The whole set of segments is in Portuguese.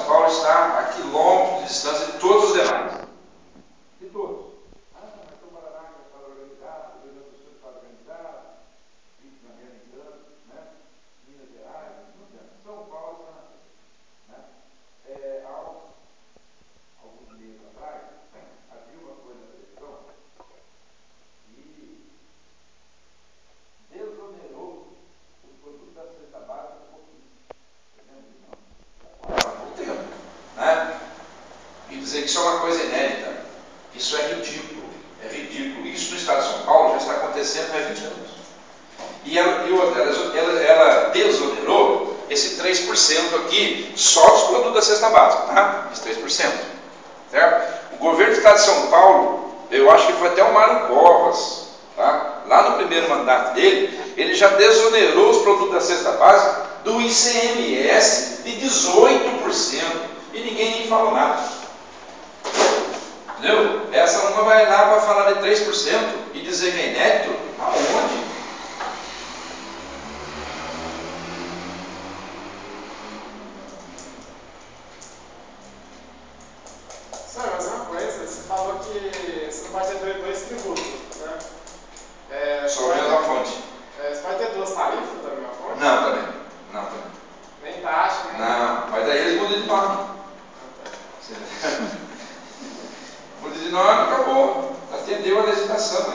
Paulo está a quilômetros de distância de todos os demais. De todos. Mas o Paraná está organizado, o Rio Grande do Sul está organizado, Rio de Janeiro em tanto, né? Minas Gerais, não adianta. São Paulo está na frente. Né? Há alguns meses atrás, havia uma coisa na televisão e desonerou os produtos da cesta básica um pouquinho. Há pouco tempo. Né? E dizer que isso é uma coisa inédita. Isso é ridículo. É ridículo. Isso no estado de São Paulo já está acontecendo há 20 anos. E ela desonerou esse 3% aqui, só dos produtos da cesta básica, tá? Esse 3%. Certo? O governo do estado de São Paulo, eu acho que foi até o Mário Covas, tá? Lá no primeiro mandato dele, ele já desonerou os produtos da cesta básica do ICMS de 18%. E ninguém nem falou nada. Entendeu? Essa uma vai lá para falar de 3% e dizer que é inédito. Aonde? Sabe, mas é uma coisa, você falou que você não pode ter dois tributos, né? Só a mesma fonte. Você pode ter duas tarifas da mesma fonte? Não, também. Não, também. Nem taxa, nem... Não, mas daí eles mudam de nome. Muda de nome, acabou. Atendeu a legislação.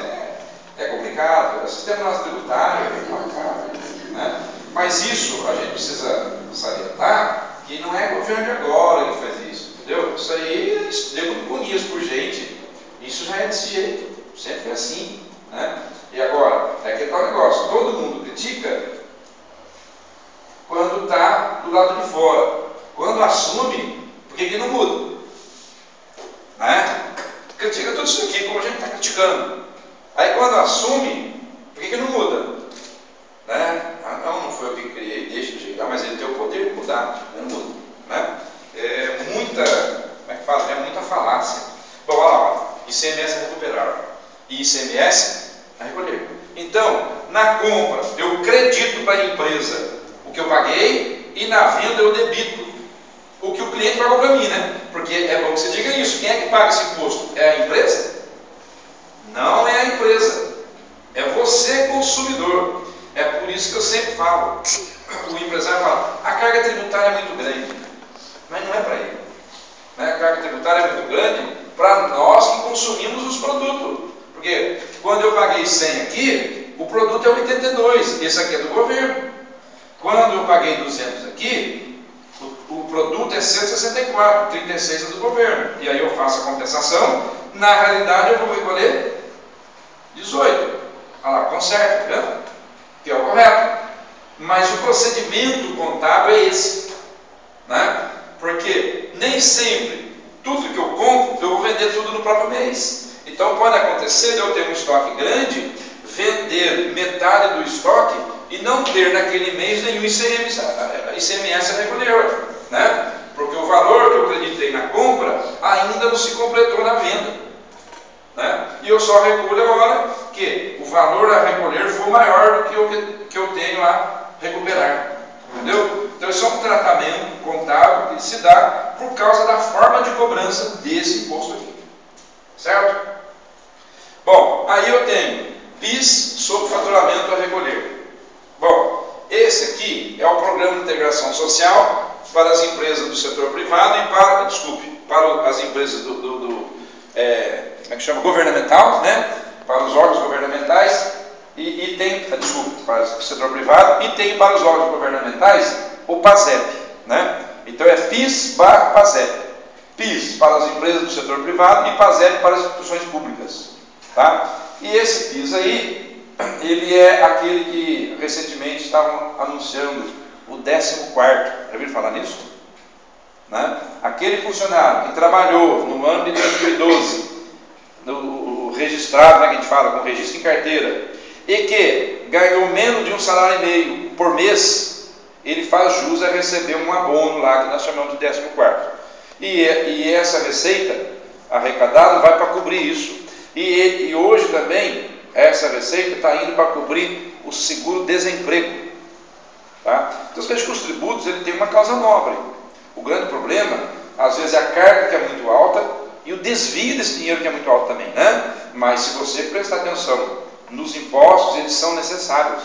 É complicado. O sistema nosso tributário é complicado. Né? Mas isso a gente precisa salientar que não é governo de agora que faz isso. Entendeu? Isso aí eu conheço por gente. Isso já é desse jeito. Sempre foi assim. Né? E agora, é que tal negócio. Todo mundo critica quando está do lado de fora. Quando assume, por que não muda? Né? Critica tudo isso aqui, como a gente está criticando. Aí quando assume, por que não muda? Né? Não foi eu que criei, deixa de chegar, mas ele tem o poder de mudar, não muda. Né? É muita, como é que fala? É muita falácia. Bom, olha lá, ICMS a recuperar e ICMS a recolher. Então, na compra, eu credito para a empresa o que eu paguei e na venda eu debito o que o cliente pagou para mim, né? Porque é bom que você diga isso. Quem é que paga esse imposto? É a empresa? Não é a empresa. É você, consumidor. É por isso que eu sempre falo. O empresário fala, a carga tributária é muito grande. Mas não é para ele. Né? A carga tributária é muito grande para nós que consumimos os produtos. Porque quando eu paguei 100 aqui, o produto é 82. Esse aqui é do governo. Quando eu paguei 200 aqui, o produto é 164, 36 é do governo. E aí eu faço a compensação. Na realidade, eu vou recolher 18. Olha lá, conserto, tá vendo? Que é o correto. Mas o procedimento contábil é esse. Né? Porque nem sempre, tudo que eu compro, eu vou vender tudo no próprio mês. Então pode acontecer de eu ter um estoque grande, vender metade do estoque e não ter naquele mês nenhum ICMS a recolher. Né? Porque o valor que eu acreditei na compra ainda não se completou na venda. Né? E eu só recolho a hora que o valor a recolher for maior do que eu tenho a recuperar. Entendeu? Então isso é um tratamento contábil que se dá por causa da forma de cobrança desse imposto aqui. Certo? Bom, aí eu tenho PIS sobre faturamento a recolher. Bom, esse aqui é o Programa de Integração Social para as empresas do setor privado e para as empresas como é que chama? Governamental, né? Para os órgãos governamentais e tem, para o setor privado e tem para os órgãos governamentais o PASEP, né? Então é PIS/PASEP. PIS para as empresas do setor privado e PASEP para as instituições públicas, tá? E esse PIS aí, ele é aquele que recentemente estavam anunciando o 14º. Já ouviram falar nisso? Né? Aquele funcionário que trabalhou no ano de 2012, no registrado, né, que a gente fala, com registro em carteira, e que ganhou menos de um salário e meio por mês, ele faz jus a receber um abono lá que nós chamamos de 14º. E essa receita arrecadada vai para cobrir isso. E hoje também essa receita está indo para cobrir o seguro-desemprego. Tá? Então você veja que os tributos ele tem uma causa nobre. O grande problema, às vezes, é a carga que é muito alta e o desvio desse dinheiro que é muito alto também, né? Mas se você prestar atenção nos impostos, eles são necessários.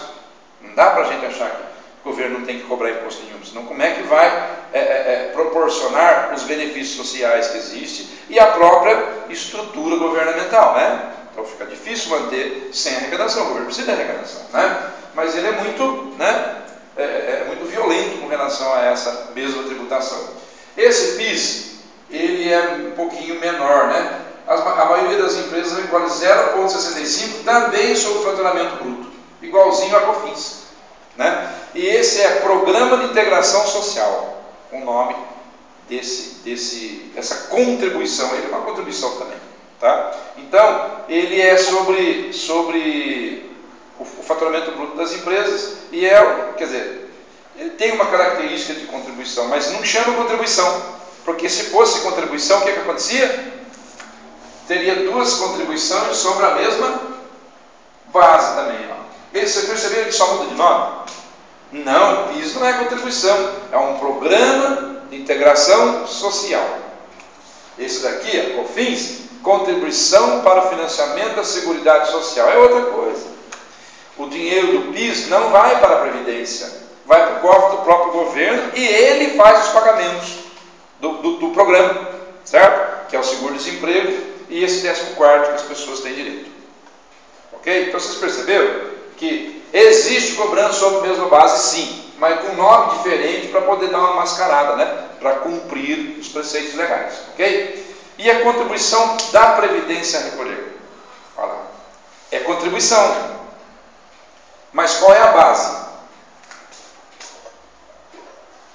Não dá para a gente achar que o governo não tem que cobrar imposto nenhum, senão como é que vai proporcionar os benefícios sociais que existem e a própria estrutura governamental, né? Então fica difícil manter sem arrecadação, o governo precisa de arrecadação, né? Mas ele é muito, né, muito violento com relação a essa mesma tributação. Esse PIS, ele é um pouquinho menor, né? A maioria das empresas recolhe 0,65 também sobre o faturamento bruto, igualzinho a COFINS, né? E esse é Programa de Integração Social, o nome dessa contribuição. Ele é uma contribuição também, tá? Então, ele é sobre o faturamento bruto das empresas e quer dizer, ele tem uma característica de contribuição, mas não chama contribuição, porque se fosse contribuição, o que acontecia? Teria duas contribuições sobre a mesma base também. Vocês perceberam que só muda de nome? Não, o PIS não é contribuição, é um programa de integração social. Esse daqui, a COFINS, contribuição para o financiamento da Seguridade Social, é outra coisa. O dinheiro do PIS não vai para a Previdência, vai para o cofre do próprio governo e ele faz os pagamentos do programa, certo? Que é o seguro-desemprego e esse 14º que as pessoas têm direito. Ok? Então vocês perceberam que existe cobrança sobre a mesma base, sim, mas com nome diferente para poder dar uma mascarada, né? Para cumprir os preceitos legais, ok? E a contribuição da Previdência a recolher? Olha lá. É contribuição. Mas qual é a base?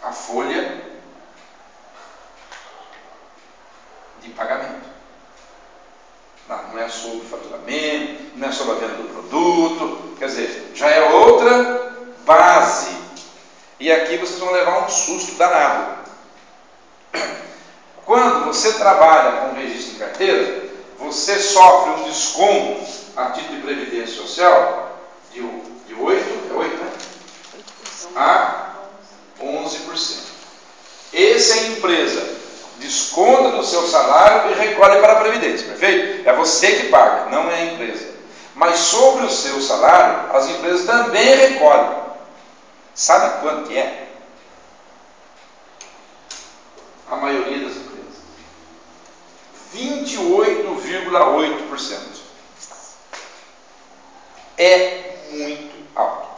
A folha de pagamento. Não é sobre o faturamento, não é sobre a venda do produto, quer dizer, já é outra base. E aqui vocês vão levar um susto danado. Quando você trabalha com registro em carteira, você sofre um desconto a título de previdência social de 8, né? A 11%. Esse a empresa desconta do seu salário e recolhe para a Previdência, perfeito? É você que paga, não é a empresa. Mas sobre o seu salário, as empresas também recolhem. Sabe quanto que é? A maioria das empresas. 28,8%. É muito alto.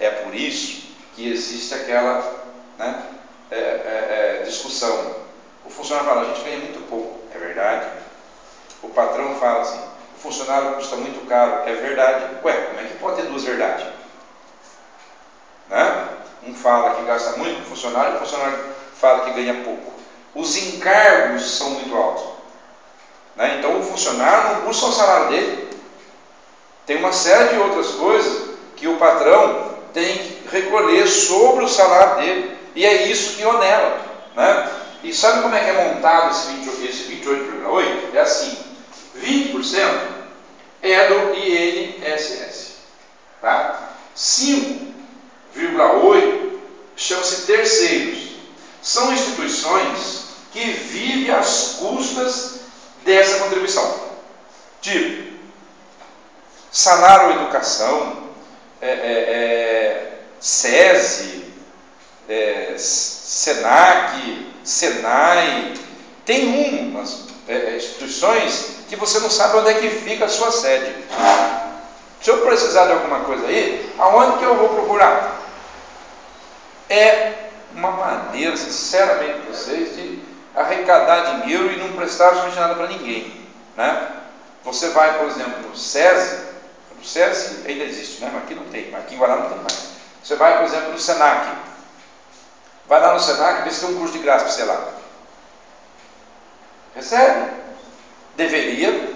É por isso que existe aquela, né, discussão. O funcionário fala, a gente ganha muito pouco, é verdade. O patrão fala assim, o funcionário custa muito caro, é verdade. Ué, como é que pode ter duas verdades? Né? Um fala que gasta muito com o funcionário fala que ganha pouco. Os encargos são muito altos, né? Então o funcionário não custa o salário dele. Tem uma série de outras coisas que o patrão tem que recolher sobre o salário dele. E é isso que onera, né? E sabe como é que é montado esse 28,8%? É assim, 20% é do INSS, tá? 5,8% chama-se terceiros. São instituições que vivem às custas dessa contribuição. Tipo, salário ou educação, SESI, SENAC, SENAI, tem umas instituições que você não sabe onde é que fica a sua sede. Se eu precisar de alguma coisa aí, aonde que eu vou procurar? É uma maneira, sinceramente, de vocês, de arrecadar dinheiro e não prestar absolutamente nada para ninguém, né? Você vai, por exemplo, no SESI, o SESI ainda existe, né? Mas aqui não tem, aqui em Guará não tem mais. Você vai, por exemplo, no SENAC. Vai lá no SENAC e vê se tem um curso de graça para você lá. Recebe. Deveria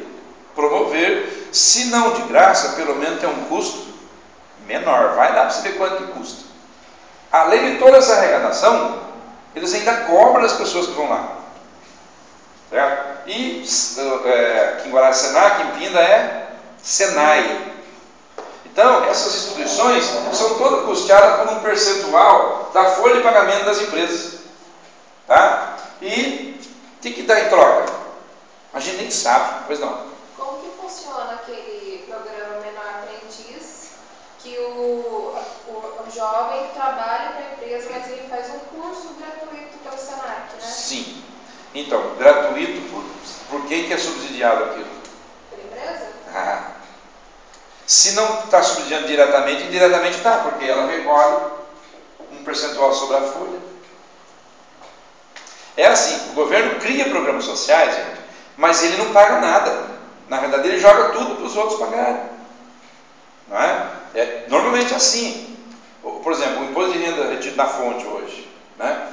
promover, se não de graça, pelo menos tem um custo menor. Vai lá para você ver quanto que custa. Além de toda essa arrecadação, eles ainda cobram as pessoas que vão lá. Certo? E aqui em Guará é SENAC, em Pinda é SENAI. Então, essas instituições são todas custeadas por um percentual da folha de pagamento das empresas. E o que dá em troca? A gente nem sabe, pois não. Como que funciona aquele programa Menor Aprendiz, que o jovem trabalha para a empresa, mas ele faz um curso gratuito pelo Senac, né? Sim. Então, gratuito, por quem que é subsidiado aquilo? Pela empresa? Se não está subsidiando diretamente, indiretamente está, porque ela recolhe um percentual sobre a folha. É assim, o governo cria programas sociais, gente, mas ele não paga nada. Na verdade, ele joga tudo para os outros pagarem. Não é? É normalmente assim. Por exemplo, o imposto de renda retido na fonte hoje. Né?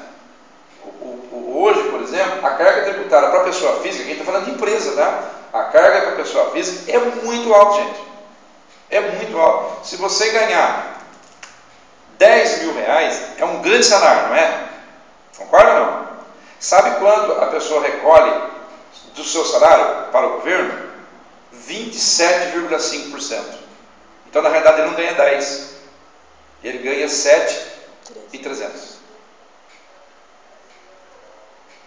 Hoje, por exemplo, a carga tributária para a pessoa física, quem está falando de empresa, tá? A carga para a pessoa física é muito alta, gente. É muito alta. Se você ganhar 10 mil reais, é um grande salário, não é? Concorda ou não? Sabe quanto a pessoa recolhe do seu salário para o governo? 27,5%. Então, na verdade, ele não ganha 10. Ele ganha 7.300.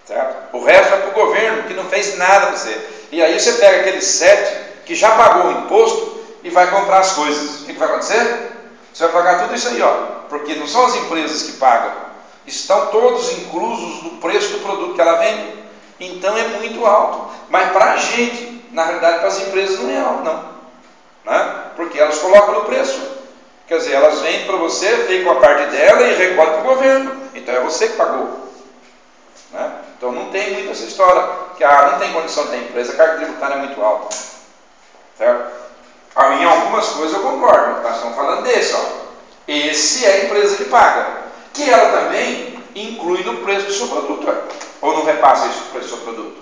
Certo? O resto vai para o governo, que não fez nada para você. E aí você pega aquele 7 que já pagou o imposto e vai comprar as coisas. O que vai acontecer? Você vai pagar tudo isso aí, ó. Porque não são as empresas que pagam. Estão todos inclusos no preço do produto que ela vende. Então é muito alto. Mas para a gente, na realidade, para as empresas não é alto, não. Né? Porque elas colocam no preço. Quer dizer, elas vendem para você, ficam a parte dela e recolhem para o governo. Então é você que pagou. Né? Então não tem muito essa história que não tem condição de ter empresa, a carga tributária é muito alta. Certo? Em algumas coisas eu concordo, nós estamos falando desse, ó. Esse é a empresa que paga, que ela também inclui no preço do seu produto, ou não repassa isso no preço do seu produto.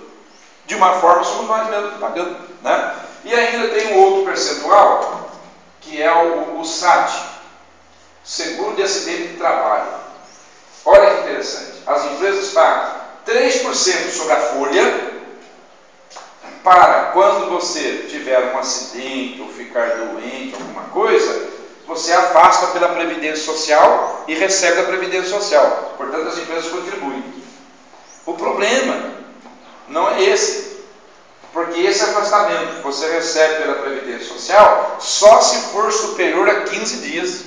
De uma forma somos nós mesmos que pagamos, né? E ainda tem um outro percentual, que é o SAT, Seguro de Acidente de Trabalho. Olha que interessante, as empresas pagam 3% sobre a folha, para quando você tiver um acidente ou ficar doente, alguma coisa, você afasta pela Previdência Social e recebe da Previdência Social. Portanto, as empresas contribuem. O problema não é esse, porque esse afastamento que você recebe pela Previdência Social só se for superior a 15 dias.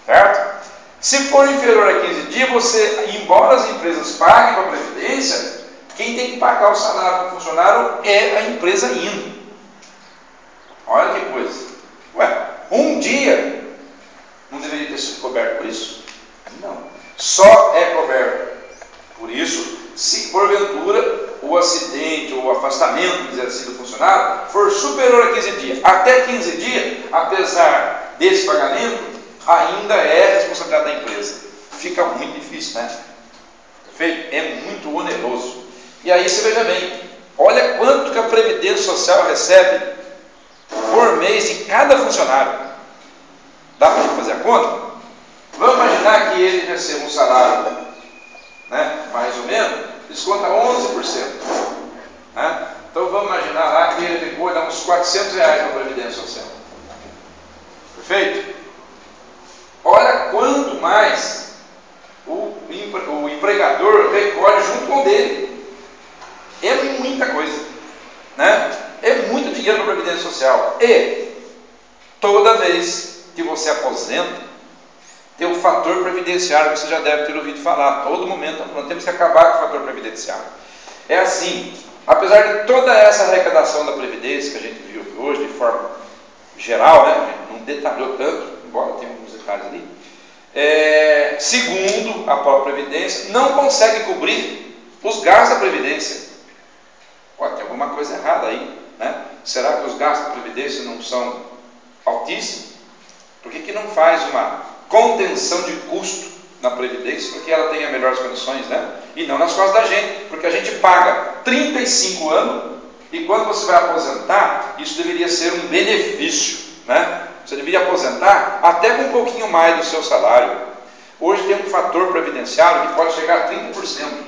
Certo? Se for inferior a 15 dias, embora as empresas paguem para a Previdência, quem tem que pagar o salário do funcionário é a empresa ainda. Olha que coisa. Ué, um dia não deveria ter sido coberto por isso? Não. Só é coberto por isso se porventura o acidente ou o afastamento, dizer assim, do funcionário for superior a 15 dias. Até 15 dias, apesar desse pagamento, ainda é responsabilidade da empresa. Fica muito difícil, né? Perfeito? É muito oneroso. E aí você veja bem, olha quanto que a Previdência Social recebe por mês de cada funcionário. Dá para a gente fazer a conta? Vamos imaginar que ele receba um salário, né, mais ou menos, desconta 11%. Né? Então vamos imaginar lá que ele depois dá uns R$400 na Previdência Social. Perfeito? Olha quanto mais o empregador recolhe junto com dele. É muita coisa, né? É muito dinheiro para a Previdência Social. E toda vez que você aposenta, tem o fator previdenciário que você já deve ter ouvido falar. Todo momento nós temos que acabar com o fator previdenciário. É assim, apesar de toda essa arrecadação da Previdência que a gente viu hoje de forma geral, né? A gente não detalhou tanto, embora tenha alguns detalhes ali. Segundo a própria Previdência, não consegue cobrir os gastos da Previdência. Tem alguma coisa errada aí, né? Será que os gastos da Previdência não são altíssimos? Por que não faz uma contenção de custo na Previdência para que ela tenha melhores condições, né? E não nas costas da gente, porque a gente paga 35 anos e quando você vai aposentar, isso deveria ser um benefício, né? Você deveria aposentar até com um pouquinho mais do seu salário. Hoje tem um fator previdenciário que pode chegar a 30%.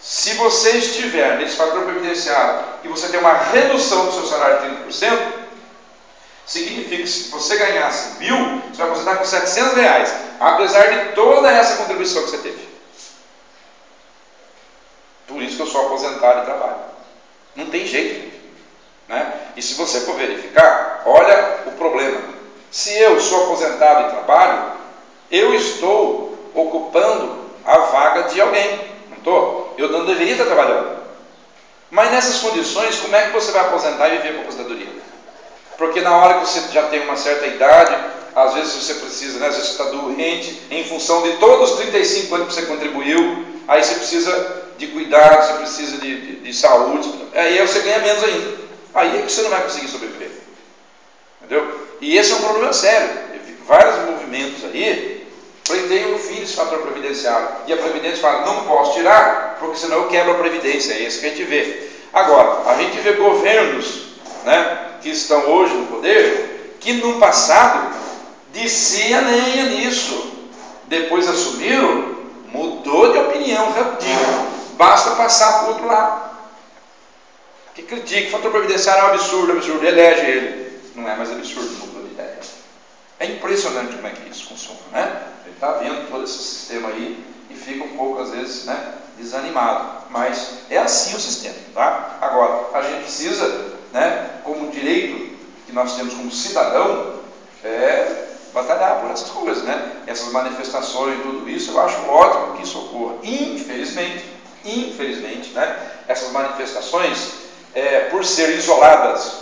Se você estiver nesse fator previdenciário e você tem uma redução do seu salário de 30%, significa que se você ganhasse 1.000, você vai aposentar com R$700, apesar de toda essa contribuição que você teve. Por isso que eu sou aposentado e trabalho. Não tem jeito, né? E se você for verificar, olha o problema. Se eu sou aposentado e trabalho, eu estou ocupando a vaga de alguém, não estou? Eu não deveria estar trabalhando. Mas nessas condições, como é que você vai aposentar e viver com aposentadoria? Porque na hora que você já tem uma certa idade, às vezes você precisa, né? Às vezes você está doente, em função de todos os 35 anos que você contribuiu, aí você precisa de cuidado, você precisa de saúde, aí você ganha menos ainda. Aí é que você não vai conseguir sobreviver. Entendeu? E esse é um problema sério. Vários movimentos aí prendem o fim desse fator previdenciário. E a Previdência fala, não posso tirar, porque senão eu quebro a Previdência. É isso que a gente vê. Agora, a gente vê governos, né, que estão hoje no poder, que no passado descia a lenha nisso. Depois assumiram, mudou de opinião rapidinho. Basta passar para o outro lado. Que critica, o fator previdenciário é um absurdo, absurdo, elege ele. Não é mais absurdo, mudou de ideia. É impressionante como é que isso funciona, né? Ele está vendo todo esse sistema aí e fica um pouco, às vezes, né, desanimado. Mas é assim o sistema, tá? Agora, a gente precisa, né, como direito que nós temos como cidadão, batalhar por essas coisas, né? Essas manifestações e tudo isso, eu acho ótimo que isso ocorra. Infelizmente, né, essas manifestações, por serem isoladas,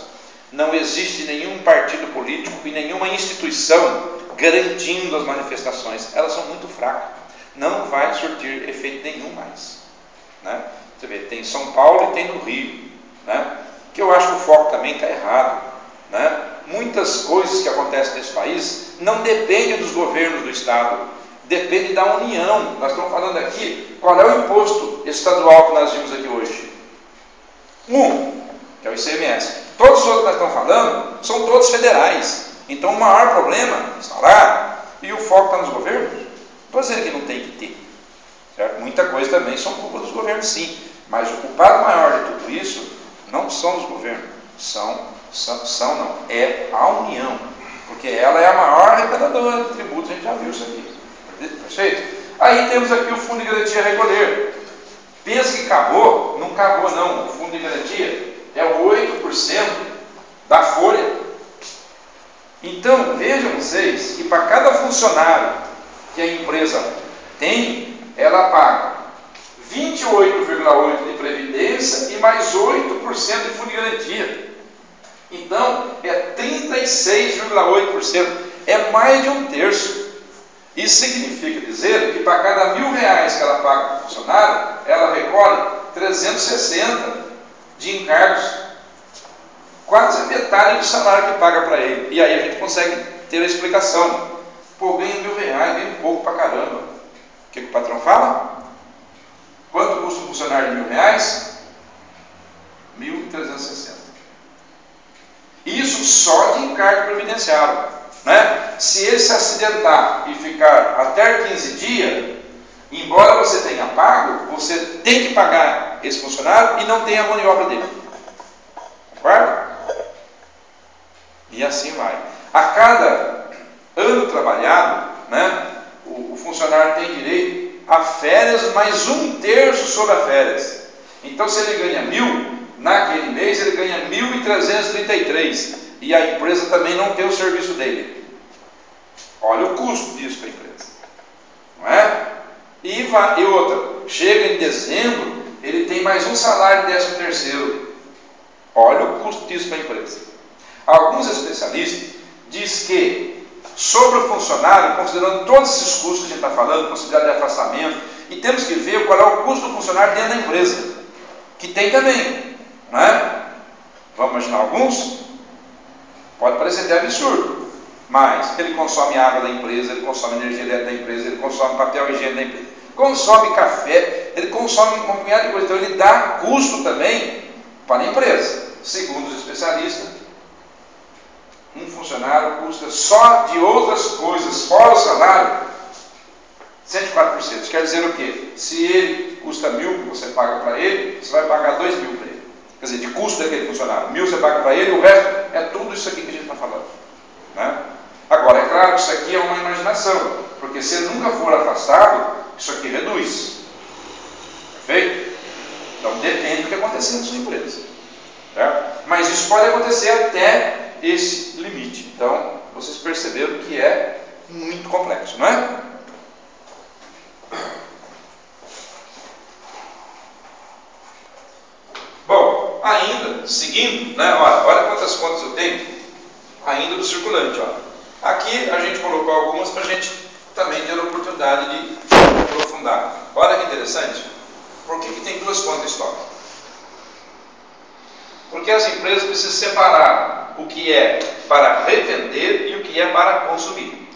não existe nenhum partido político e nenhuma instituição garantindo as manifestações. Elas são muito fracas. Não vai surtir efeito nenhum mais, né? Você vê, tem em São Paulo e tem no Rio, né? Que eu acho que o foco também está errado, né? Muitas coisas que acontecem nesse país não dependem dos governos do Estado, depende da União. Nós estamos falando aqui, qual é o imposto estadual que nós vimos aqui hoje? Que é o ICMS. Todos os outros que nós estamos falando são todos federais. Então o maior problema está lá e o foco está nos governos. Não estou dizendo que não tem que ter, certo? Muita coisa também são culpa dos governos, sim. Mas o culpado maior de tudo isso não são os governos, é a União. Porque ela é a maior arrecadadora de tributos, a gente já viu isso aqui. Perfeito? Aí temos aqui o Fundo de Garantia Recolher. Pensa que acabou? Não acabou não. O Fundo de Garantia é 8% da folha. Então, vejam vocês que para cada funcionário que a empresa tem, ela paga 28,8% de previdência e mais 8% de fundo de garantia. Então, é 36,8%. É mais de um terço. Isso significa dizer que para cada R$1.000 que ela paga para o funcionário, ela recolhe 360 de encargos. Quase metade do salário que paga para ele. E aí a gente consegue ter a explicação. Pô, ganha R$1.000, ganha pouco para caramba. O que o patrão fala? Quanto custa um funcionário de R$1.000? 1.360. Isso só de encargo previdenciário, né? Se ele se acidentar e ficar até 15 dias, embora você tenha pago, você tem que pagar esse funcionário e não tem a mão de obra dele. Concorda? E assim vai. A cada ano trabalhado, né, o funcionário tem direito a férias mais um terço sobre a férias. Então, se ele ganha 1.000, naquele mês ele ganha 1.333. E a empresa também não tem o serviço dele. Olha o custo disso para a empresa. Não é? E outra, chega em dezembro, ele tem mais um salário de 13º. Olha o custo disso para a empresa. Alguns especialistas dizem que, sobre o funcionário, considerando todos esses custos que a gente está falando, considerado de afastamento, e temos que ver qual é o custo do funcionário dentro da empresa, que tem também, não é? Vamos imaginar alguns? Pode parecer até absurdo, mas ele consome água da empresa, ele consome energia elétrica da empresa, ele consome papel higiênico da empresa, consome café, ele consome uma punhada de coisa, então ele dá custo também para a empresa. Segundo os especialistas, um funcionário custa só de outras coisas, fora o salário, 104%. Isso quer dizer o quê? Se ele custa 1.000 que você paga para ele, você vai pagar 2.000 para ele. Quer dizer, de custo daquele funcionário. 1.000 você paga para ele, o resto é tudo isso aqui que a gente está falando, né? Agora, é claro que isso aqui é uma imaginação, porque se ele nunca for afastado, isso aqui reduz. Perfeito? Então depende do que acontecer na sua empresa. Certo? Mas isso pode acontecer até esse limite. Então, vocês perceberam que é muito complexo, não é? Bom, ainda, seguindo, né? Olha quantas contas eu tenho ainda do circulante. Ó. Aqui a gente colocou algumas para a gente também ter a oportunidade de aprofundar. Olha que interessante. Por que tem duas contas de estoque? Porque as empresas precisam separar o que é para revender e o que é para consumir.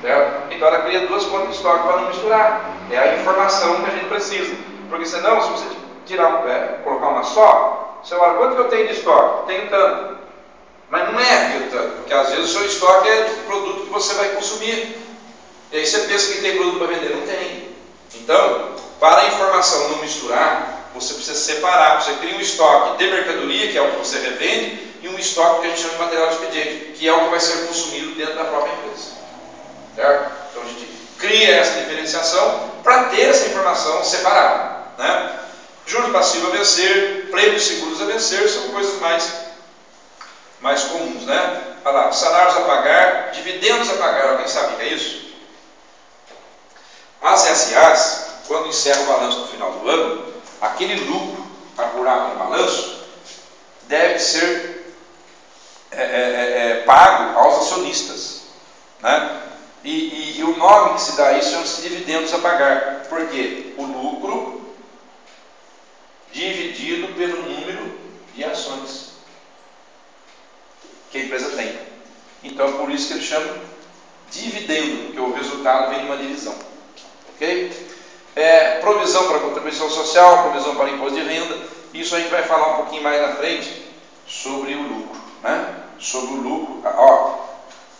Certo? Então ela cria duas contas de estoque para não misturar. É a informação que a gente precisa. Porque senão, se você colocar uma só, você olha, quanto que eu tenho de estoque? Tenho tanto. Mas não é aquilo tanto, porque às vezes o seu estoque é de produto que você vai consumir. E aí você pensa que tem produto para vender, não tem. Então, para a informação não misturar, você precisa separar. Você cria um estoque de mercadoria, que é o que você revende, e um estoque que a gente chama de material de expediente, que é o que vai ser consumido dentro da própria empresa. Certo? Então a gente cria essa diferenciação para ter essa informação separada. Né? Juros passivos a vencer, prêmios seguros a vencer, são coisas mais comuns. Né? Olha lá, salários a pagar, dividendos a pagar. Alguém sabe o que é isso? As SAs, quando encerram o balanço no final do ano, aquele lucro apurado no balanço deve ser pago aos acionistas. Né? E o nome que se dá a isso chama-se dividendos a pagar. Por quê? O lucro dividido pelo número de ações que a empresa tem. Então é por isso que ele chama dividendo, porque o resultado vem de uma divisão. Ok? Provisão para contribuição social, provisão para imposto de renda. Isso a gente vai falar um pouquinho mais na frente sobre o lucro. Né? Sobre o lucro.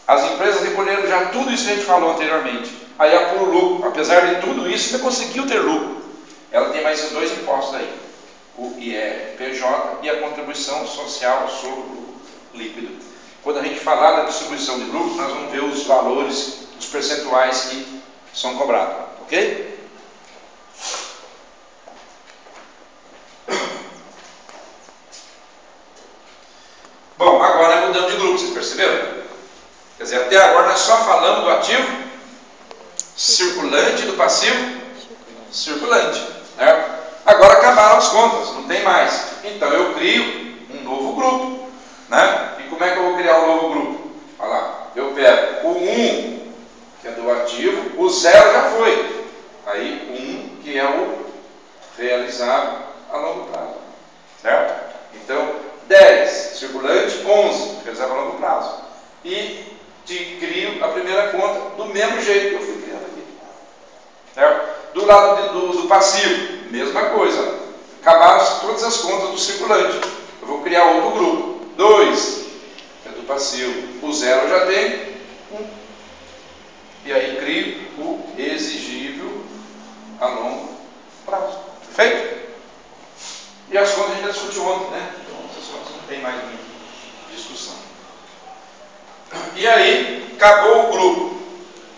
As empresas recolheram já tudo isso que a gente falou anteriormente. Aí apura o lucro. Apesar de tudo isso, você conseguiu ter lucro. Ela tem mais esses dois impostos aí. O IRPJ e a contribuição social sobre o lucro líquido. Quando a gente falar da distribuição de lucro, nós vamos ver os valores, os percentuais que são cobrados. Ok? Bom, agora mudando de grupo, vocês perceberam? Quer dizer, até agora nós só falamos do ativo circulante e do passivo circulante. Né? Agora acabaram as contas, não tem mais. Então eu crio um novo grupo. Né? E como é que eu vou criar um novo grupo? Olha lá, eu pego o 1, que é do ativo, o 0 já foi. Aí o 1, que é o realizado a longo prazo. Certo? Então, 10, circulante, 11, realizado a longo prazo. E crio a primeira conta do mesmo jeito que eu fui criando aqui. Certo? Do lado do passivo, mesma coisa. Acabaram todas as contas do circulante. Eu vou criar outro grupo. 2 é do passivo. O 0 eu já tenho. 1. E aí crio o exigível a longo prazo. Perfeito? E as contas a gente já discutiu ontem, né? Então essas contas não tem mais muita discussão. E aí, acabou o grupo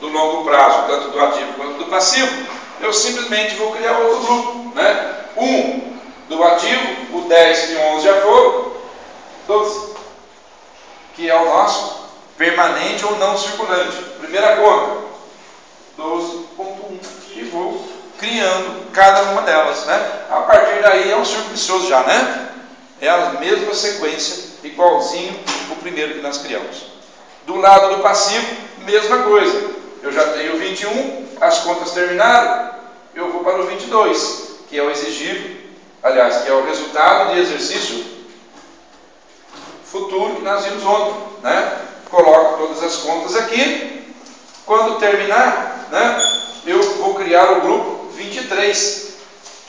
do longo prazo, tanto do ativo quanto do passivo, eu simplesmente vou criar outro grupo. Né? 1 do ativo, o 10 e o 11 já foram, 12, que é o nosso permanente ou não circulante. Primeira conta, 12.1, e vou criando cada uma delas. Né? A partir daí é um círculo vicioso já, né? É a mesma sequência, igualzinho o primeiro que nós criamos. Do lado do passivo, mesma coisa. Eu já tenho o 21, as contas terminaram, eu vou para o 22, que é o exigível, aliás, que é o resultado de exercício futuro que nós vimos ontem. Né? Coloco todas as contas aqui. Quando terminar, né, eu vou criar o grupo 23,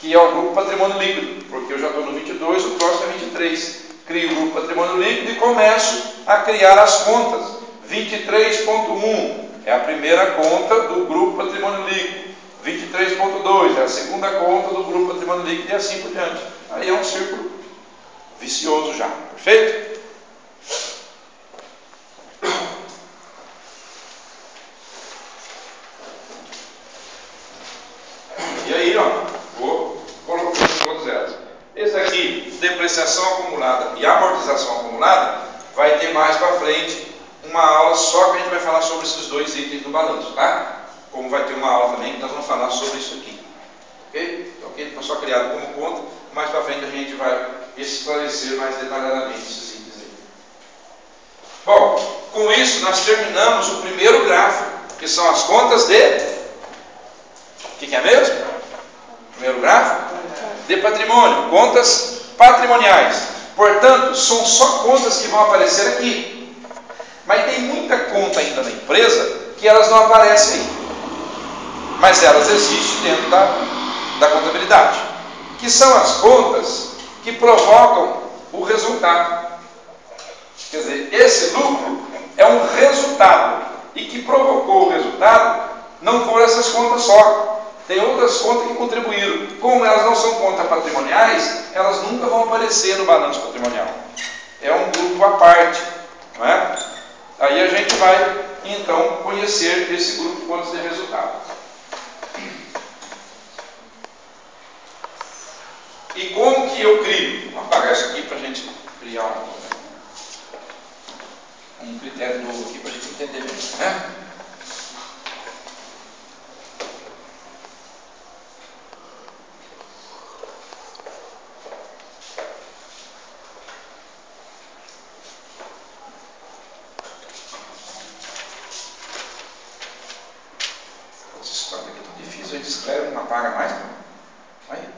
que é o grupo patrimônio líquido, porque eu já estou no 22, o próximo é 23. Crio o grupo patrimônio líquido e começo a criar as contas. 23.1 é a primeira conta do grupo patrimônio líquido. 23.2 é a segunda conta do grupo patrimônio líquido e assim por diante. Aí é um círculo vicioso já. Perfeito? E aí, ó, vou colocando todas elas. depreciação acumulada e amortização acumulada, vai ter mais para frente uma aula só que a gente vai falar sobre esses dois itens do balanço, tá? Como vai ter uma aula também que nós vamos falar sobre isso aqui. Ok? Então, ok? Foi só criado como conta, mais para frente a gente vai esclarecer mais detalhadamente esses itens aí. Bom, com isso nós terminamos o primeiro gráfico, que são as contas de... O que é mesmo? Primeiro gráfico? De patrimônio, contas patrimoniais. Portanto, são só contas que vão aparecer aqui. Mas tem muita conta ainda na empresa que elas não aparecem aí. Mas elas existem dentro da contabilidade. Que são as contas que provocam o resultado. Quer dizer, esse lucro é um resultado. E que provocou o resultado não foram essas contas só. Tem outras contas que contribuíram. Como elas não são contas patrimoniais, elas nunca vão aparecer no balanço patrimonial. É um grupo à parte. Não é? Aí a gente vai, então, conhecer esse grupo de contas de resultado. E como que eu crio? Vou apagar isso aqui para a gente criar um critério novo aqui para a gente entender melhor. Né? A gente escreve, não apaga mais, não? Aí.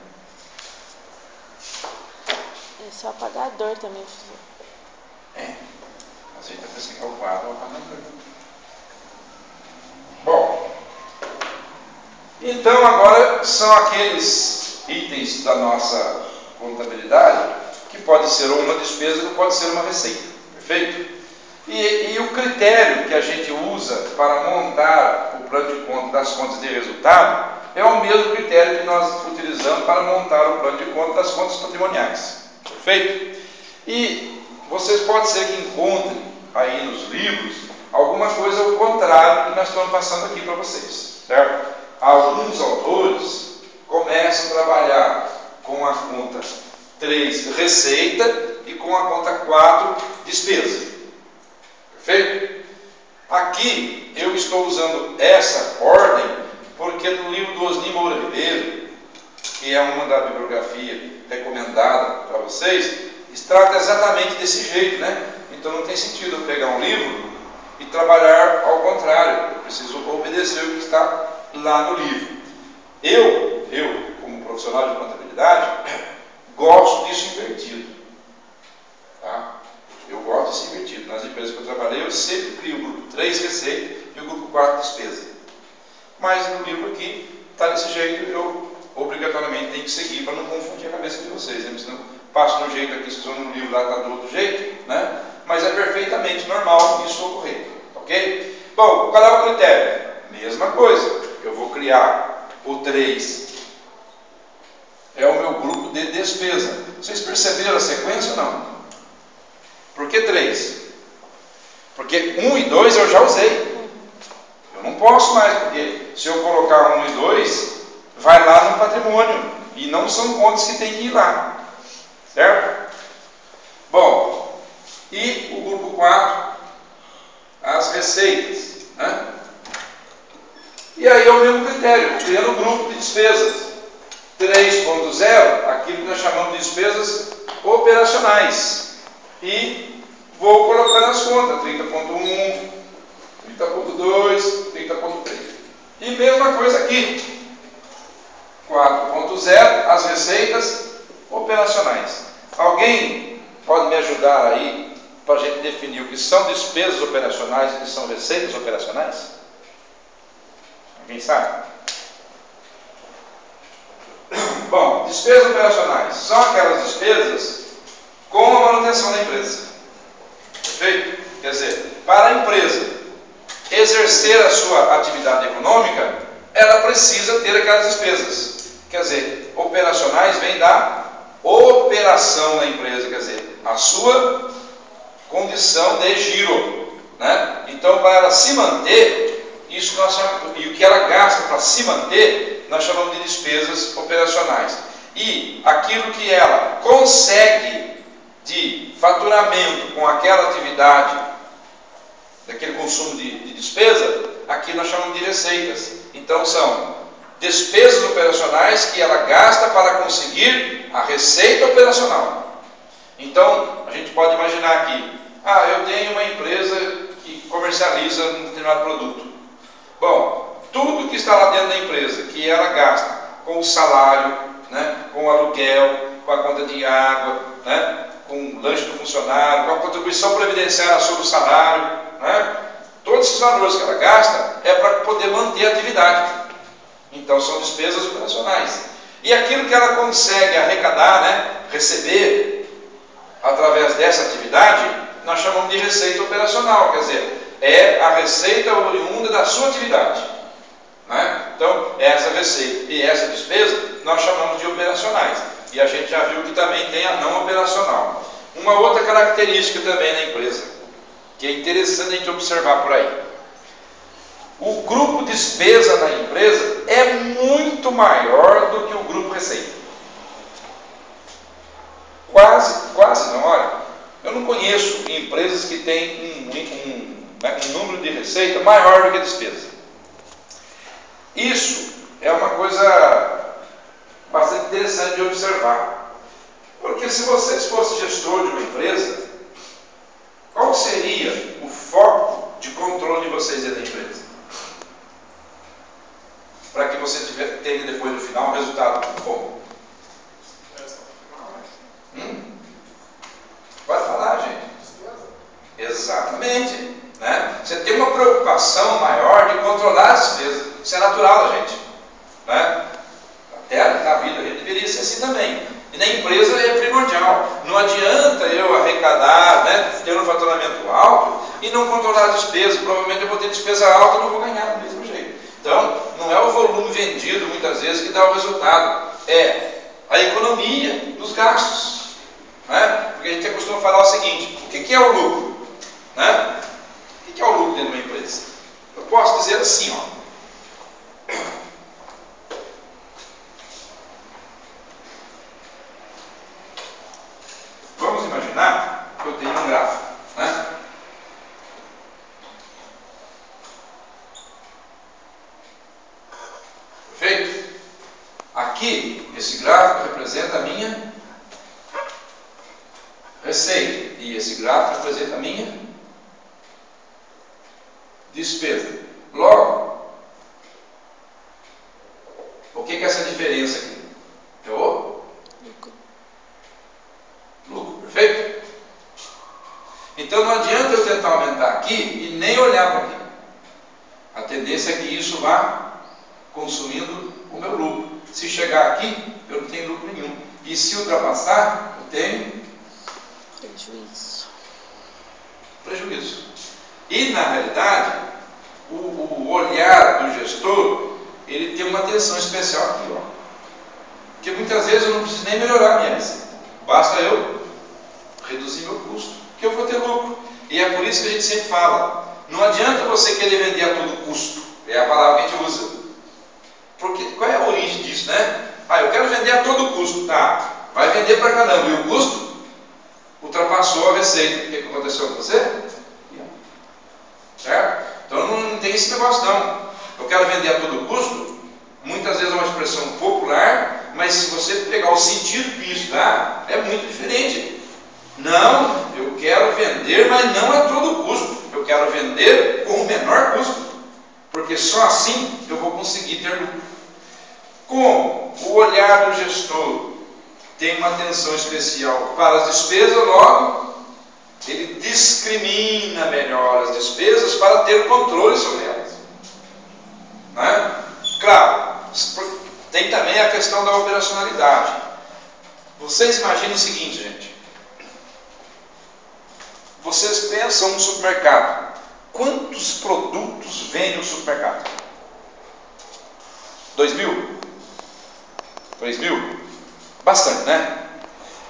É só apagador também. É. Aceita para esse o quadro, o apagador. Bom. Então agora são aqueles itens da nossa contabilidade que pode ser uma despesa ou pode ser uma receita. Perfeito? E o critério que a gente usa para montar o plano de conta das contas de resultado é o mesmo critério que nós utilizamos para montar o plano de conta das contas patrimoniais. Perfeito? E vocês podem ser que encontrem aí nos livros alguma coisa ao contrário que nós estamos passando aqui para vocês. Certo? Alguns autores começam a trabalhar com a conta 3, receita, e com a conta 4, despesa. Perfeito? Aqui eu estou usando essa ordem porque no livro do Osni Moura Ribeiro, que é uma da bibliografia recomendada para vocês, trata exatamente desse jeito, né? Então não tem sentido eu pegar um livro e trabalhar ao contrário. Eu preciso obedecer o que está lá no livro. Eu como profissional de contabilidade, gosto disso invertido. Tá? Eu gosto disso invertido. Nas empresas que eu trabalhei, eu sempre crio o grupo 3, receita, e o grupo 4, despesa. Mas no livro aqui, está desse jeito, eu obrigatoriamente tenho que seguir para não confundir a cabeça de vocês. Né? Senão passo no jeito aqui, vocês vão no livro lá, está do outro jeito, né? Mas é perfeitamente normal isso ocorrer. Ok? Bom, qual é o critério? Mesma coisa. Eu vou criar o 3. É o meu grupo de despesa. Vocês perceberam a sequência ou não? Por que 3? Porque 1 e 2 eu já usei. Eu não posso mais, porque se eu colocar 1 e 2, vai lá no patrimônio. E não são contas que tem que ir lá. Certo? Bom, e o grupo 4, as receitas. Né? E aí é o mesmo critério, criando o grupo de despesas. 3.0, aquilo que nós chamamos de despesas operacionais. E vou colocando as contas, 30.1, 30.2, 30.3. E mesma coisa aqui. 4.0, as receitas operacionais. Alguém pode me ajudar aí para a gente definir o que são despesas operacionais e o que são receitas operacionais? Alguém sabe? Bom, despesas operacionais são aquelas despesas com a manutenção da empresa. Perfeito? Quer dizer, para a empresa exercer a sua atividade econômica, ela precisa ter aquelas despesas. Quer dizer, operacionais vem da operação da empresa, quer dizer, a sua condição de giro. Né? Então, para ela se manter, isso nós chamamos, e o que ela gasta para se manter, nós chamamos de despesas operacionais. e aquilo que ela consegue de faturamento com aquela atividade, daquele consumo de despesa, aqui nós chamamos de receitas. Então são despesas operacionais que ela gasta para conseguir a receita operacional. Então a gente pode imaginar aqui, eu tenho uma empresa que comercializa um determinado produto. Bom, tudo que está lá dentro da empresa, que ela gasta com o salário, né, com o aluguel, com a conta de água, né, com o lanche do funcionário, com a contribuição previdenciária sobre o salário, né, todos esses valores que ela gasta é para poder manter a atividade. Então são despesas operacionais. E aquilo que ela consegue arrecadar, né, receber através dessa atividade, nós chamamos de receita operacional, quer dizer, é a receita oriunda da sua atividade, né? Então, essa receita e essa despesa nós chamamos de operacionais. E a gente já viu que também tem a não operacional. Uma outra característica também na empresa, que é interessante a gente observar por aí. O grupo despesa na empresa é muito maior do que o grupo receita. Quase não, olha, eu não conheço empresas que têm um número de receita maior do que a despesa. Isso é uma coisa bastante interessante de observar. Porque se vocês fossem gestor de uma empresa, qual seria o foco de controle de vocês dentro da empresa? Para que você tenha depois no final um resultado bom. Pode falar, gente. Exatamente, né? Você tem uma preocupação maior de controlar as despesas. Isso é natural da gente, né? Até na vida a gente deveria ser assim também. E na empresa é primordial. Não adianta eu arrecadar, né, ter um faturamento alto e não controlar as despesas. Provavelmente eu vou ter despesa alta e não vou ganhar do mesmo jeito. Então, não é o volume vendido muitas vezes que dá o resultado. É a economia dos gastos. Né? Porque a gente costuma falar o seguinte: o que é o lucro? Né? O que é o lucro dentro de uma empresa? Eu posso dizer assim, ó. Vamos imaginar que eu tenho um gráfico, né? Perfeito? Aqui, esse gráfico representa a minha receita, e esse gráfico representa a minha despesa. Logo, o que é essa diferença aqui? É o lucro, perfeito? Então não adianta eu tentar aumentar aqui e nem olhar para aqui. A tendência é que isso vá consumindo o meu lucro. Se chegar aqui, eu não tenho lucro nenhum. E se ultrapassar, eu tenho prejuízo. E na realidade, o olhar do gestor, ele tem uma atenção especial aqui, ó. Porque muitas vezes eu não preciso nem melhorar a minha receita. Basta eu reduzir meu custo, que eu vou ter lucro. E é por isso que a gente sempre fala, não adianta você querer vender a todo custo. É a palavra que a gente usa. Porque qual é a origem disso, né? Eu quero vender a todo custo. Tá, vai vender pra caramba. E o custo ultrapassou a receita. O que aconteceu com você? Certo? Então não tem esse negócio não. Eu quero vender a todo custo. Muitas vezes é uma expressão popular, mas se você pegar o sentido que isso dá, é muito diferente. Não, eu quero vender, mas não a todo custo. Eu quero vender com o menor custo, porque só assim eu vou conseguir ter lucro. Como o olhar do gestor tem uma atenção especial para as despesas, logo ele discrimina melhor as despesas para ter controle sobre elas, né? Claro, tem também a questão da operacionalidade. Vocês imaginam o seguinte, gente. Vocês pensam no supermercado. Quantos produtos vende no supermercado? 2.000? 3.000? Bastante, né?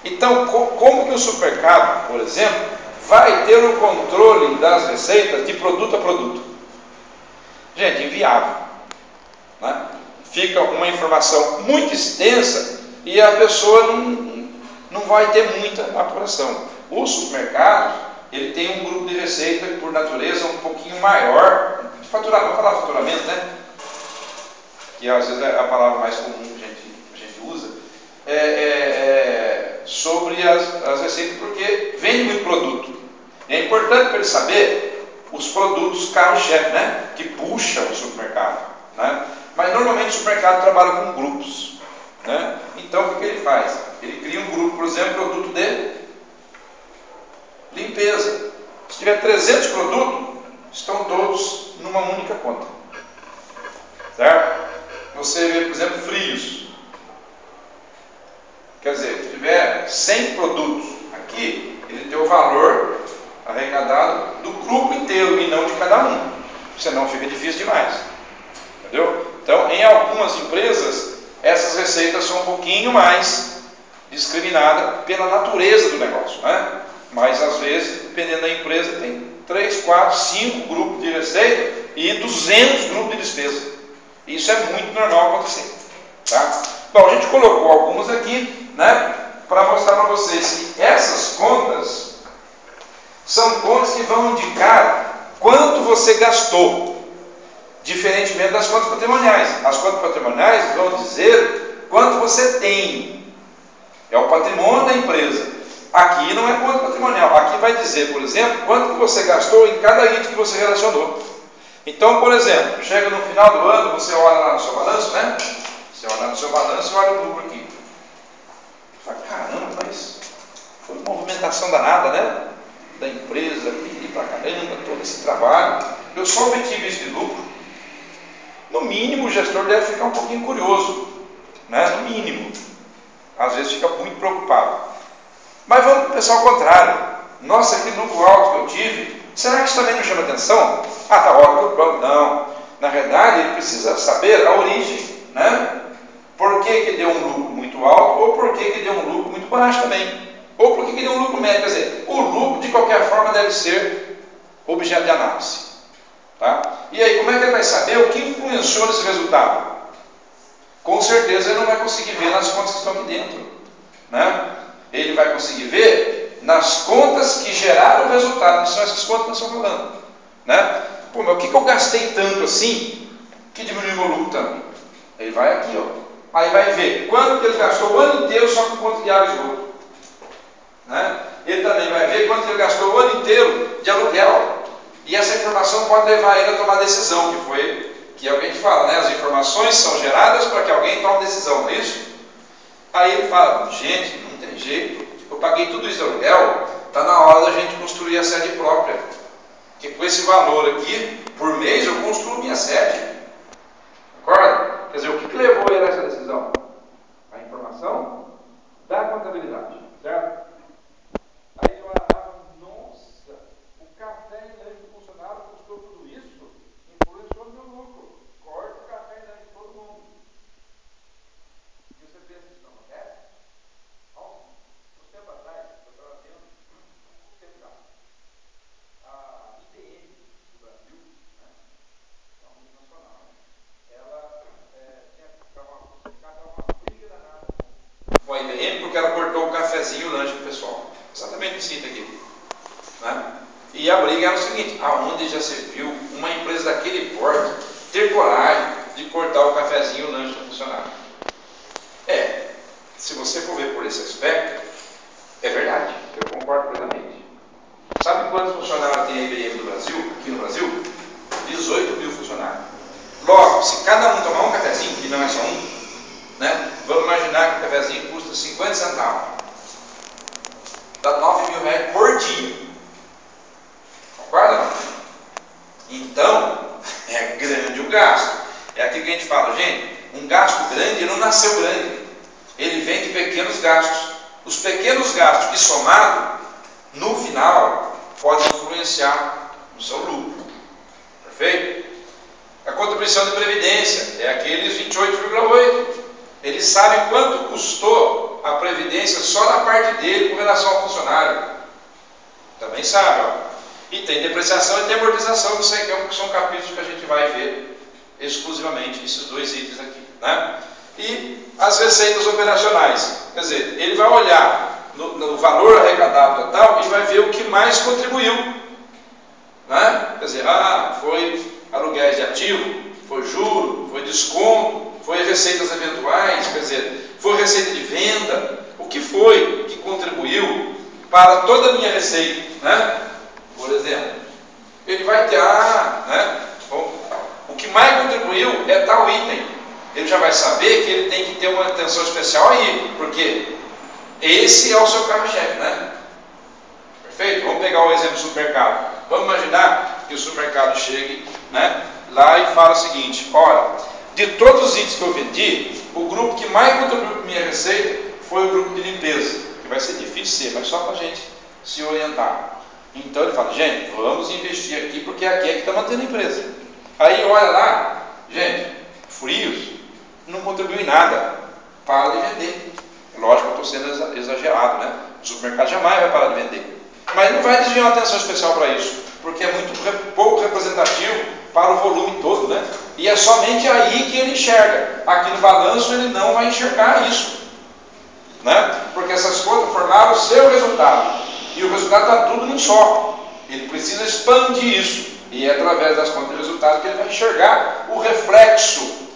Então, como que o supermercado, por exemplo, vai ter o controle das receitas de produto a produto? Gente, inviável, né? Fica uma informação muito extensa e a pessoa não vai ter muita apuração. O supermercado, ele tem um grupo de receita que, por natureza, é um pouquinho maior, de faturamento, vamos falar faturamento, né? Que às vezes é a palavra mais comum que a gente usa, sobre as receitas, porque vende muito produto. É importante para ele saber os produtos carro-chefe, né? Que puxa o supermercado, né? Mas normalmente o supermercado trabalha com grupos, né? Então o que ele faz? Ele cria um grupo, por exemplo, produto de limpeza. Se tiver 300 produtos, estão todos numa única conta, certo? Você vê, por exemplo, frios. Quer dizer, se tiver 100 produtos aqui, ele tem o valor arrecadado do grupo inteiro e não de cada um. Senão fica difícil demais. Entendeu? Então, em algumas empresas, essas receitas são um pouquinho mais discriminadas pela natureza do negócio, né? Mas, às vezes, dependendo da empresa, tem 3, 4, 5 grupos de receita e 200 grupos de despesa. Isso é muito normal acontecer. Tá? Bom, a gente colocou algumas aqui, né, para mostrar para vocês que essas contas são contas que vão indicar quanto você gastou, diferentemente das contas patrimoniais. As contas patrimoniais vão dizer quanto você tem. É o patrimônio da empresa. Aqui não é conta patrimonial. Aqui vai dizer, por exemplo, quanto que você gastou em cada item que você relacionou. Então, por exemplo, chega no final do ano, você olha lá no seu balanço, né? Você olha no seu balanço e olha o lucro aqui. Fala, caramba, mas foi uma movimentação danada, né? Da empresa, e pra caramba, todo esse trabalho. Eu só obtive isso de lucro. No mínimo, o gestor deve ficar um pouquinho curioso, né? No mínimo. Às vezes fica muito preocupado. Mas vamos pensar ao contrário. Nossa, que lucro alto que eu tive. Será que isso também não chama atenção? Ah, tá ótimo, pronto. Não. Na verdade, ele precisa saber a origem, né? Por que deu um lucro muito alto ou por que deu um lucro muito baixo também. Ou por que deu um lucro médio. Quer dizer, o lucro, de qualquer forma, deve ser objeto de análise. Tá? E aí, como é que ele vai saber o que influenciou nesse resultado? Com certeza ele não vai conseguir ver nas contas que estão aqui dentro, né? Ele vai conseguir ver nas contas que geraram o resultado, que são essas contas que nós estamos falando, né? Pô, mas o que eu gastei tanto assim que diminuiu meu lucro tanto? Ele vai aqui, ó. Aí vai ver quanto que ele gastou o ano inteiro só com conta de água e esgoto, né? Ele também vai ver quanto que ele gastou o ano inteiro de aluguel. E essa informação pode levar ele a tomar decisão, que é o que a gente fala, né? As informações são geradas para que alguém tome decisão, não é isso? Aí ele fala, gente, não tem jeito, eu paguei tudo isso de aluguel, está na hora da gente construir a sede própria. Porque com esse valor aqui, por mês, eu construo minha sede. Concorda? Quer dizer, o que levou ele a essa decisão? A informação da contabilidade, certo? Aí ele olha, nossa, o café e leite do funcionário custou tudo isso, influenciou no meu lucro. Corta o café e leite de todo mundo. E você pensa que isso não acontece? Uns tempos atrás, eu estava vendo, a IBM do Brasil, né, é uma multinacional, ela estava uma briga danada com a IBM porque ela cortou o cafezinho e o lanche do pessoal. Exatamente esse item aqui, né? E a briga era o seguinte, aonde já se viu uma empresa daquele porte ter coragem de cortar o cafezinho e o lanche do funcionário? Se você for ver por esse aspecto, é verdade, eu concordo plenamente. Sabe quantos funcionários tem a IBM no Brasil, aqui no Brasil? 18 mil funcionários. Logo, se cada um tomar um cafezinho, que não é só um, né? Vamos imaginar que o cafezinho custa 50 centavos. Dá 9 mil reais por dia. Concorda? Então, é grande o gasto. É aquilo que a gente fala, gente, um gasto grande, ele não nasceu grande. Ele vem de pequenos gastos. Os pequenos gastos que somado, no final, podem influenciar no seu lucro. Perfeito? A contribuição de previdência é aqueles 28,8. Ele sabe quanto custou a previdência só na parte dele com relação ao funcionário. Também sabe, ó. E tem depreciação e tem amortização, que são capítulos que a gente vai ver exclusivamente esses dois itens aqui, né? e as receitas operacionais. Quer dizer, ele vai olhar no valor arrecadado total e vai ver o que mais contribuiu. Né? Quer dizer, foi aluguéis de ativo, foi juro, foi desconto, foi receitas eventuais, quer dizer, foi receita de venda, o que foi que contribuiu para toda a minha receita, né? Por exemplo, ele vai ter, né? Bom, o que mais contribuiu é tal item. Ele já vai saber que ele tem que ter uma atenção especial aí, porque esse é o seu carro-chefe, né? Perfeito? Vamos pegar o exemplo do supermercado. Vamos imaginar que o supermercado chegue, né, lá e fala o seguinte: olha, de todos os itens que eu vendi, o grupo que mais contribuiu para a minha receita foi o grupo de limpeza, que vai ser difícil ser, mas só para a gente se orientar. Então ele fala: gente, vamos investir aqui, porque aqui é que está mantendo a empresa. Aí olha lá, gente, frios não contribui em nada, para de vender. Lógico que eu estou sendo exagerado, né? O supermercado jamais vai parar de vender. Mas não vai desviar uma atenção especial para isso, porque é muito pouco representativo para o volume todo, né? E é somente aí que ele enxerga. Aqui no balanço ele não vai enxergar isso, né? Porque essas contas formaram o seu resultado, e o resultado está tudo num só. Ele precisa expandir isso, e é através das contas de resultado que ele vai enxergar o reflexo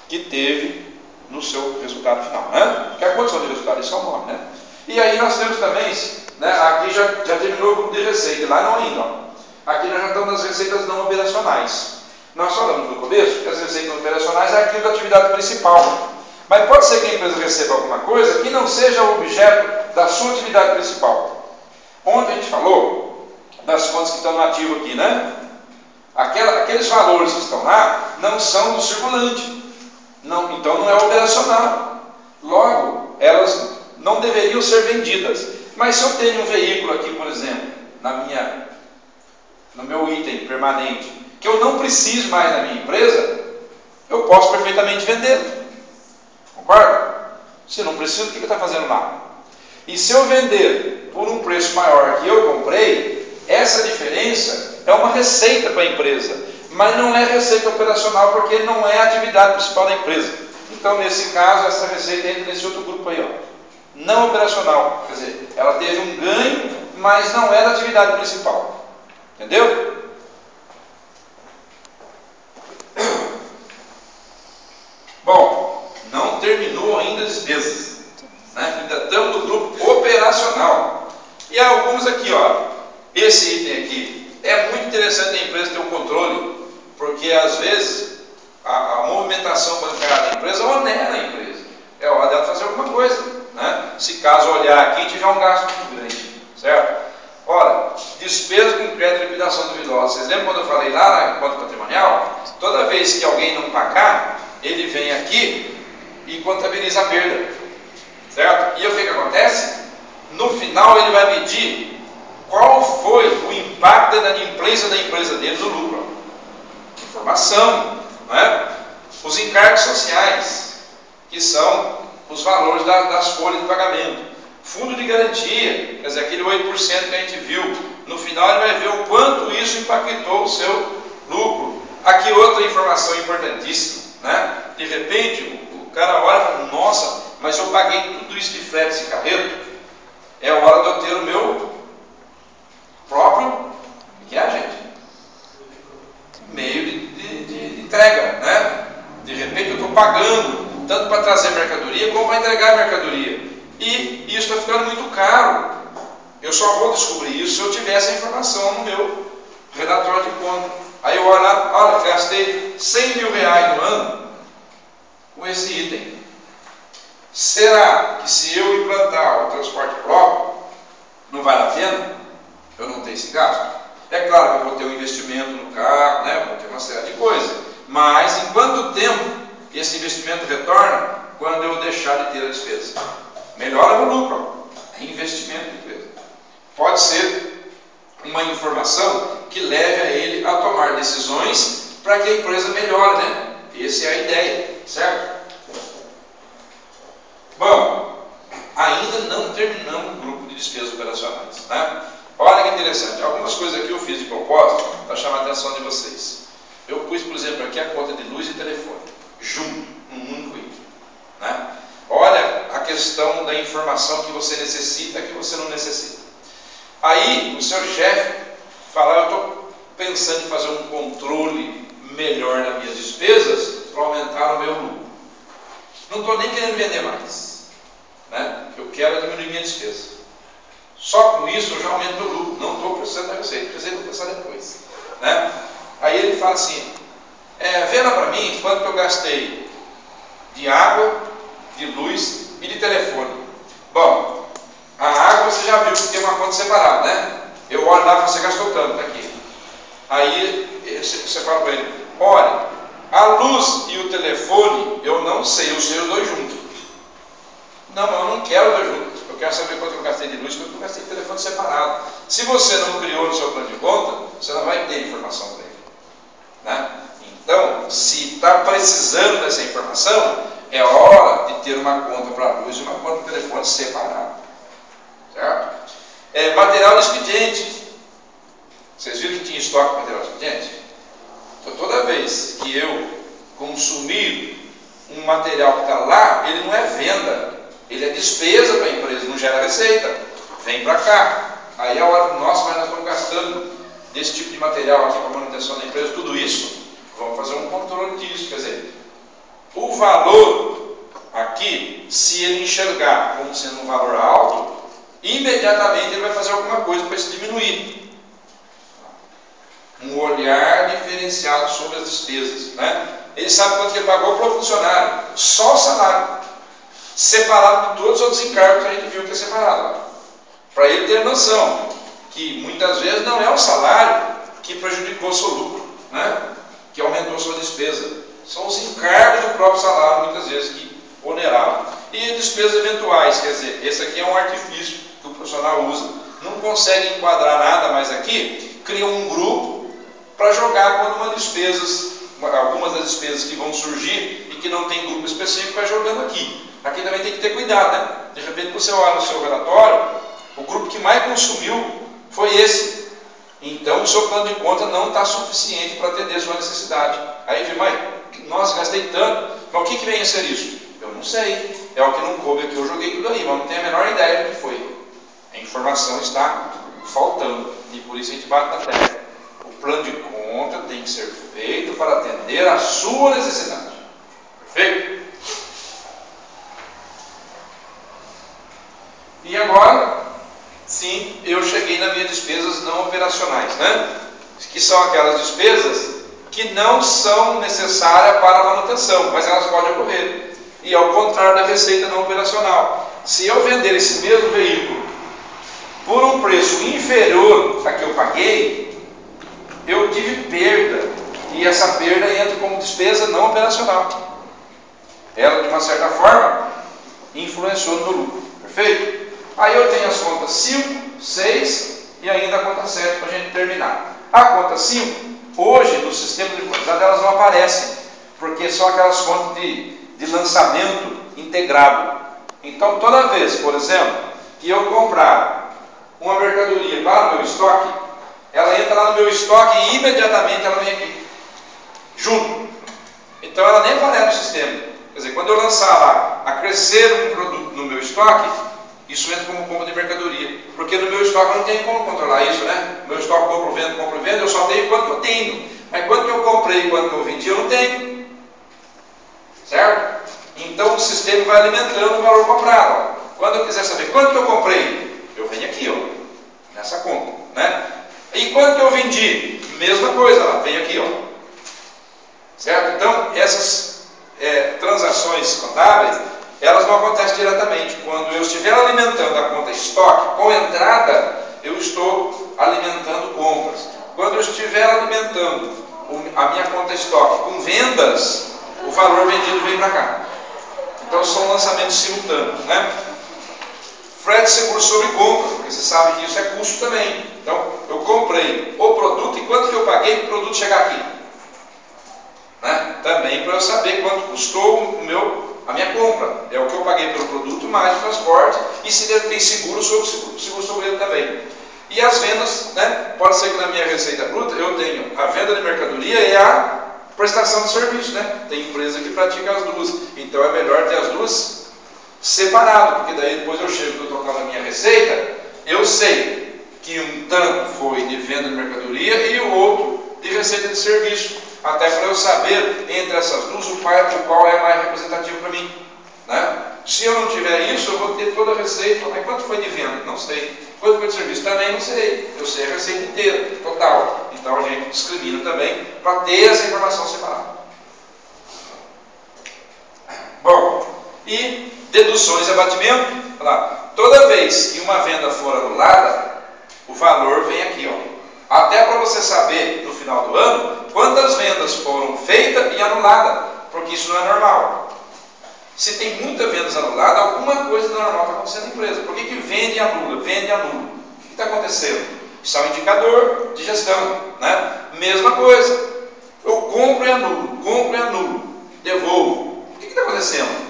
que teve no seu resultado final, né? Que é a condição de resultado, isso é o nome, né? E aí nós temos também, né, aqui já terminou o grupo de receita, lá não ainda, ó. Aqui nós já estamos nas receitas não operacionais. Nós falamos no começo que as receitas não operacionais é aquilo da atividade principal. Mas pode ser que a empresa receba alguma coisa que não seja o objeto da sua atividade principal. Ontem a gente falou das contas que estão no ativo aqui, né? Aqueles valores que estão lá não são do circulante. Não, então não é operacional. Logo, elas não deveriam ser vendidas. Mas se eu tenho um veículo aqui, por exemplo, no meu item permanente, que eu não preciso mais na minha empresa, eu posso perfeitamente vendê-lo. Concorda? Se eu não preciso, o que ele está fazendo lá? E se eu vender por um preço maior que eu comprei, essa diferença é uma receita para a empresa, mas não é receita operacional, porque não é a atividade principal da empresa. Então, nesse caso, essa receita entra nesse outro grupo aí, ó. Não operacional, quer dizer, ela teve um ganho, mas não é da atividade principal. Entendeu? Bom, não terminou ainda as despesas, né? Ainda estamos no grupo operacional. E há alguns aqui, ó. Esse item aqui é muito interessante a empresa ter um controle, porque às vezes a movimentação bancária da empresa onera a empresa. É hora dela fazer alguma coisa, né? Se caso olhar aqui tiver um gasto muito grande, certo? Ora, despesa com crédito de liquidação duvidosa. Vocês lembram quando eu falei lá na conta patrimonial? Toda vez que alguém não pagar, ele vem aqui e contabiliza a perda, certo? E o que acontece? No final ele vai medir qual foi o impacto da inadimplência da empresa dele no lucro. Informação, né? Os encargos sociais, que são os valores das folhas de pagamento. Fundo de garantia, quer dizer, aquele 8% que a gente viu. No final ele vai ver o quanto isso impactou o seu lucro. Aqui outra informação importantíssima, né? De repente o cara olha e fala: nossa, mas eu paguei tudo isso de frete e carreto. É hora de eu ter o meu próprio, que é, gente? Meio de entrega, né? De repente eu estou pagando tanto para trazer mercadoria como para entregar a mercadoria. E isso está ficando muito caro. Eu só vou descobrir isso se eu tiver essa informação no meu relatório de conta. Aí eu olho lá, olha, gastei 100 mil reais no ano com esse item. Será que se eu implantar o transporte próprio, não vale a pena eu não ter esse gasto? É claro que eu vou ter um investimento no carro, né? Vou ter uma série de coisas. Mas em quanto tempo esse investimento retorna? Quando eu deixar de ter a despesa. Melhora o lucro, é investimento de empresa. Pode ser uma informação que leve a ele a tomar decisões para que a empresa melhore, né? Essa é a ideia, certo? Bom, ainda não terminamos o grupo de despesas operacionais, né? Olha que interessante, algumas coisas aqui eu fiz de propósito para chamar a atenção de vocês. Eu pus, por exemplo, aqui a conta de luz e telefone, junto, num único item. questão da informação que você necessita e que você não necessita. Aí o seu chefe fala, eu estou pensando em fazer um controle melhor nas minhas despesas para aumentar o meu lucro. Não estou nem querendo vender mais, né? Eu quero diminuir minha despesa. Só com isso eu já aumento meu lucro. Não estou precisando da receita, vou pensar depois, né? Aí ele fala assim, vê lá para mim quanto que eu gastei de água, de luz e de telefone. Bom, a água você já viu que tem uma conta separada, né? Eu olho lá, você gastou tanto aqui. Aí você fala para ele, olha, a luz e o telefone eu não sei, eu sei os dois juntos. Não, eu não quero os dois juntos. Eu quero saber quanto eu gastei de luz e quanto eu gastei de telefone separado. Se você não criou no seu plano de conta, você não vai ter informação para ele, né? Então, se está precisando dessa informação, é hora de ter uma conta para a luz e uma conta para o telefone separado, certo? Material de expediente. Vocês viram que tinha estoque de material de expediente? Então, toda vez que eu consumir um material que está lá, ele não é venda, ele é despesa para a empresa, não gera receita. Vem para cá. Aí a hora, nossa, mas nós estamos gastando desse tipo de material aqui para a manutenção da empresa, tudo isso, vamos fazer um controle disso. Quer dizer, o valor aqui, se ele enxergar como sendo um valor alto, imediatamente ele vai fazer alguma coisa para isso diminuir. Um olhar diferenciado sobre as despesas, né? Ele sabe quanto que ele pagou para o funcionário, só o salário, separado de todos os outros encargos que a gente viu que é separado, para ele ter noção que muitas vezes não é o salário que prejudicou o seu lucro, né? Que aumentou a sua despesa, são os encargos do próprio salário, muitas vezes, que oneravam. E despesas eventuais, quer dizer, esse aqui é um artifício que o profissional usa, não consegue enquadrar nada mais aqui, cria um grupo para jogar quando algumas das despesas que vão surgir e que não tem grupo específico, vai jogando aqui. Aqui também tem que ter cuidado, né? De repente você olha no seu relatório, o grupo que mais consumiu foi esse. Então o seu plano de conta não está suficiente para atender a sua necessidade. Aí vem, mas, nossa, gastei tanto, mas o que vem a ser isso? Eu não sei, é o que não coube aqui, eu joguei tudo aí, mas não tenho a menor ideia do que foi. A informação está faltando, e por isso a gente bate na tecla. O plano de conta tem que ser feito para atender a sua necessidade. Perfeito? E agora, sim, eu cheguei nas minhas despesas não operacionais, né? Que são aquelas despesas que não são necessárias para a manutenção, mas elas podem ocorrer. E ao contrário da receita não operacional. Se eu vender esse mesmo veículo por um preço inferior a que eu paguei, eu tive perda, e essa perda entra como despesa não operacional. Ela, de uma certa forma, influenciou no meu lucro. Perfeito? Aí eu tenho as contas 5, 6 e ainda a conta 7 para a gente terminar. A conta 5, hoje, no sistema de contabilidade, elas não aparecem, porque são aquelas contas de lançamento integrado. Então, toda vez, por exemplo, que eu comprar uma mercadoria para o meu estoque, ela entra lá no meu estoque e imediatamente ela vem aqui, junto. Então ela nem aparece no sistema. Quer dizer, quando eu lançar lá a crescer um produto no meu estoque, isso entra como compra de mercadoria. Porque no meu estoque eu não tenho como controlar isso, né? No meu estoque compro, vendo, eu só tenho quanto eu tenho. Mas quanto que eu comprei e quanto que eu vendi, eu não tenho. Certo? Então o sistema vai alimentando o valor comprado. Quando eu quiser saber quanto que eu comprei, eu venho aqui, ó, nessa conta, né? E quanto que eu vendi? Mesma coisa lá, vem aqui, ó. Certo? Então, essas transações contábeis, elas não acontecem diretamente. Quando eu estiver alimentando a conta estoque com entrada, eu estou alimentando compras. Quando eu estiver alimentando a minha conta estoque com vendas, o valor vendido vem para cá. Então, são lançamentos simultâneos, né? Frete seguro sobre compra, porque você sabe que isso é custo também. Então, eu comprei o produto e quanto que eu paguei para o produto chegar aqui? Né? Também para eu saber quanto custou a minha compra. É o que eu paguei pelo produto, mais o transporte, e se ele tem seguro sobre ele também. E as vendas, né? Pode ser que na minha receita bruta eu tenho a venda de mercadoria e a prestação de serviço, né? Tem empresa que pratica as duas. Então é melhor ter as duas separado, porque daí depois eu chego no total da minha receita, eu sei que um tanto foi de venda de mercadoria e o outro de receita de serviço, até para eu saber entre essas duas o qual é mais representativo para mim, né? Se eu não tiver isso, eu vou ter toda a receita. Mas quanto foi de venda? Não sei. Quanto foi de serviço? Também não sei. Eu sei a receita inteira, total. Então a gente discrimina também para ter essa informação separada. Bom, e deduções e abatimento. Olha lá. Toda vez que uma venda for anulada, o valor vem aqui, ó. Até para você saber no final do ano quantas vendas foram feitas e anuladas, porque isso não é normal. Se tem muita vendas anulada, alguma coisa normal está acontecendo na empresa. Por que vende e anula? Vende e anula. O que está acontecendo? Isso é um indicador de gestão, né? Mesma coisa. Eu compro e anulo, devolvo. O que está acontecendo?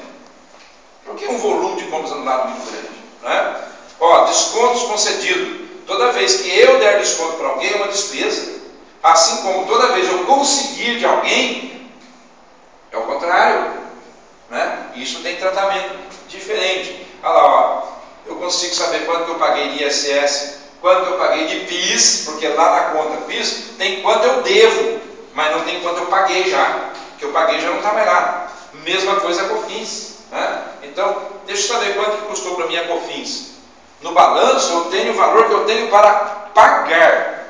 Por que um volume de compras anulado muito grande? Né? Ó, descontos concedidos. Toda vez que eu der desconto para alguém é uma despesa. Assim como toda vez eu conseguir de alguém, é o contrário. Né? Isso tem tratamento diferente. Olha lá, ó. Eu consigo saber quanto que eu paguei de ISS, quanto que eu paguei de PIS, porque lá na conta PIS tem quanto eu devo, mas não tem quanto eu paguei já, que eu paguei já não está mais lá. Mesma coisa a COFINS, né? Então, deixa eu saber quanto que custou para mim a COFINS. No balanço eu tenho o valor que eu tenho para pagar,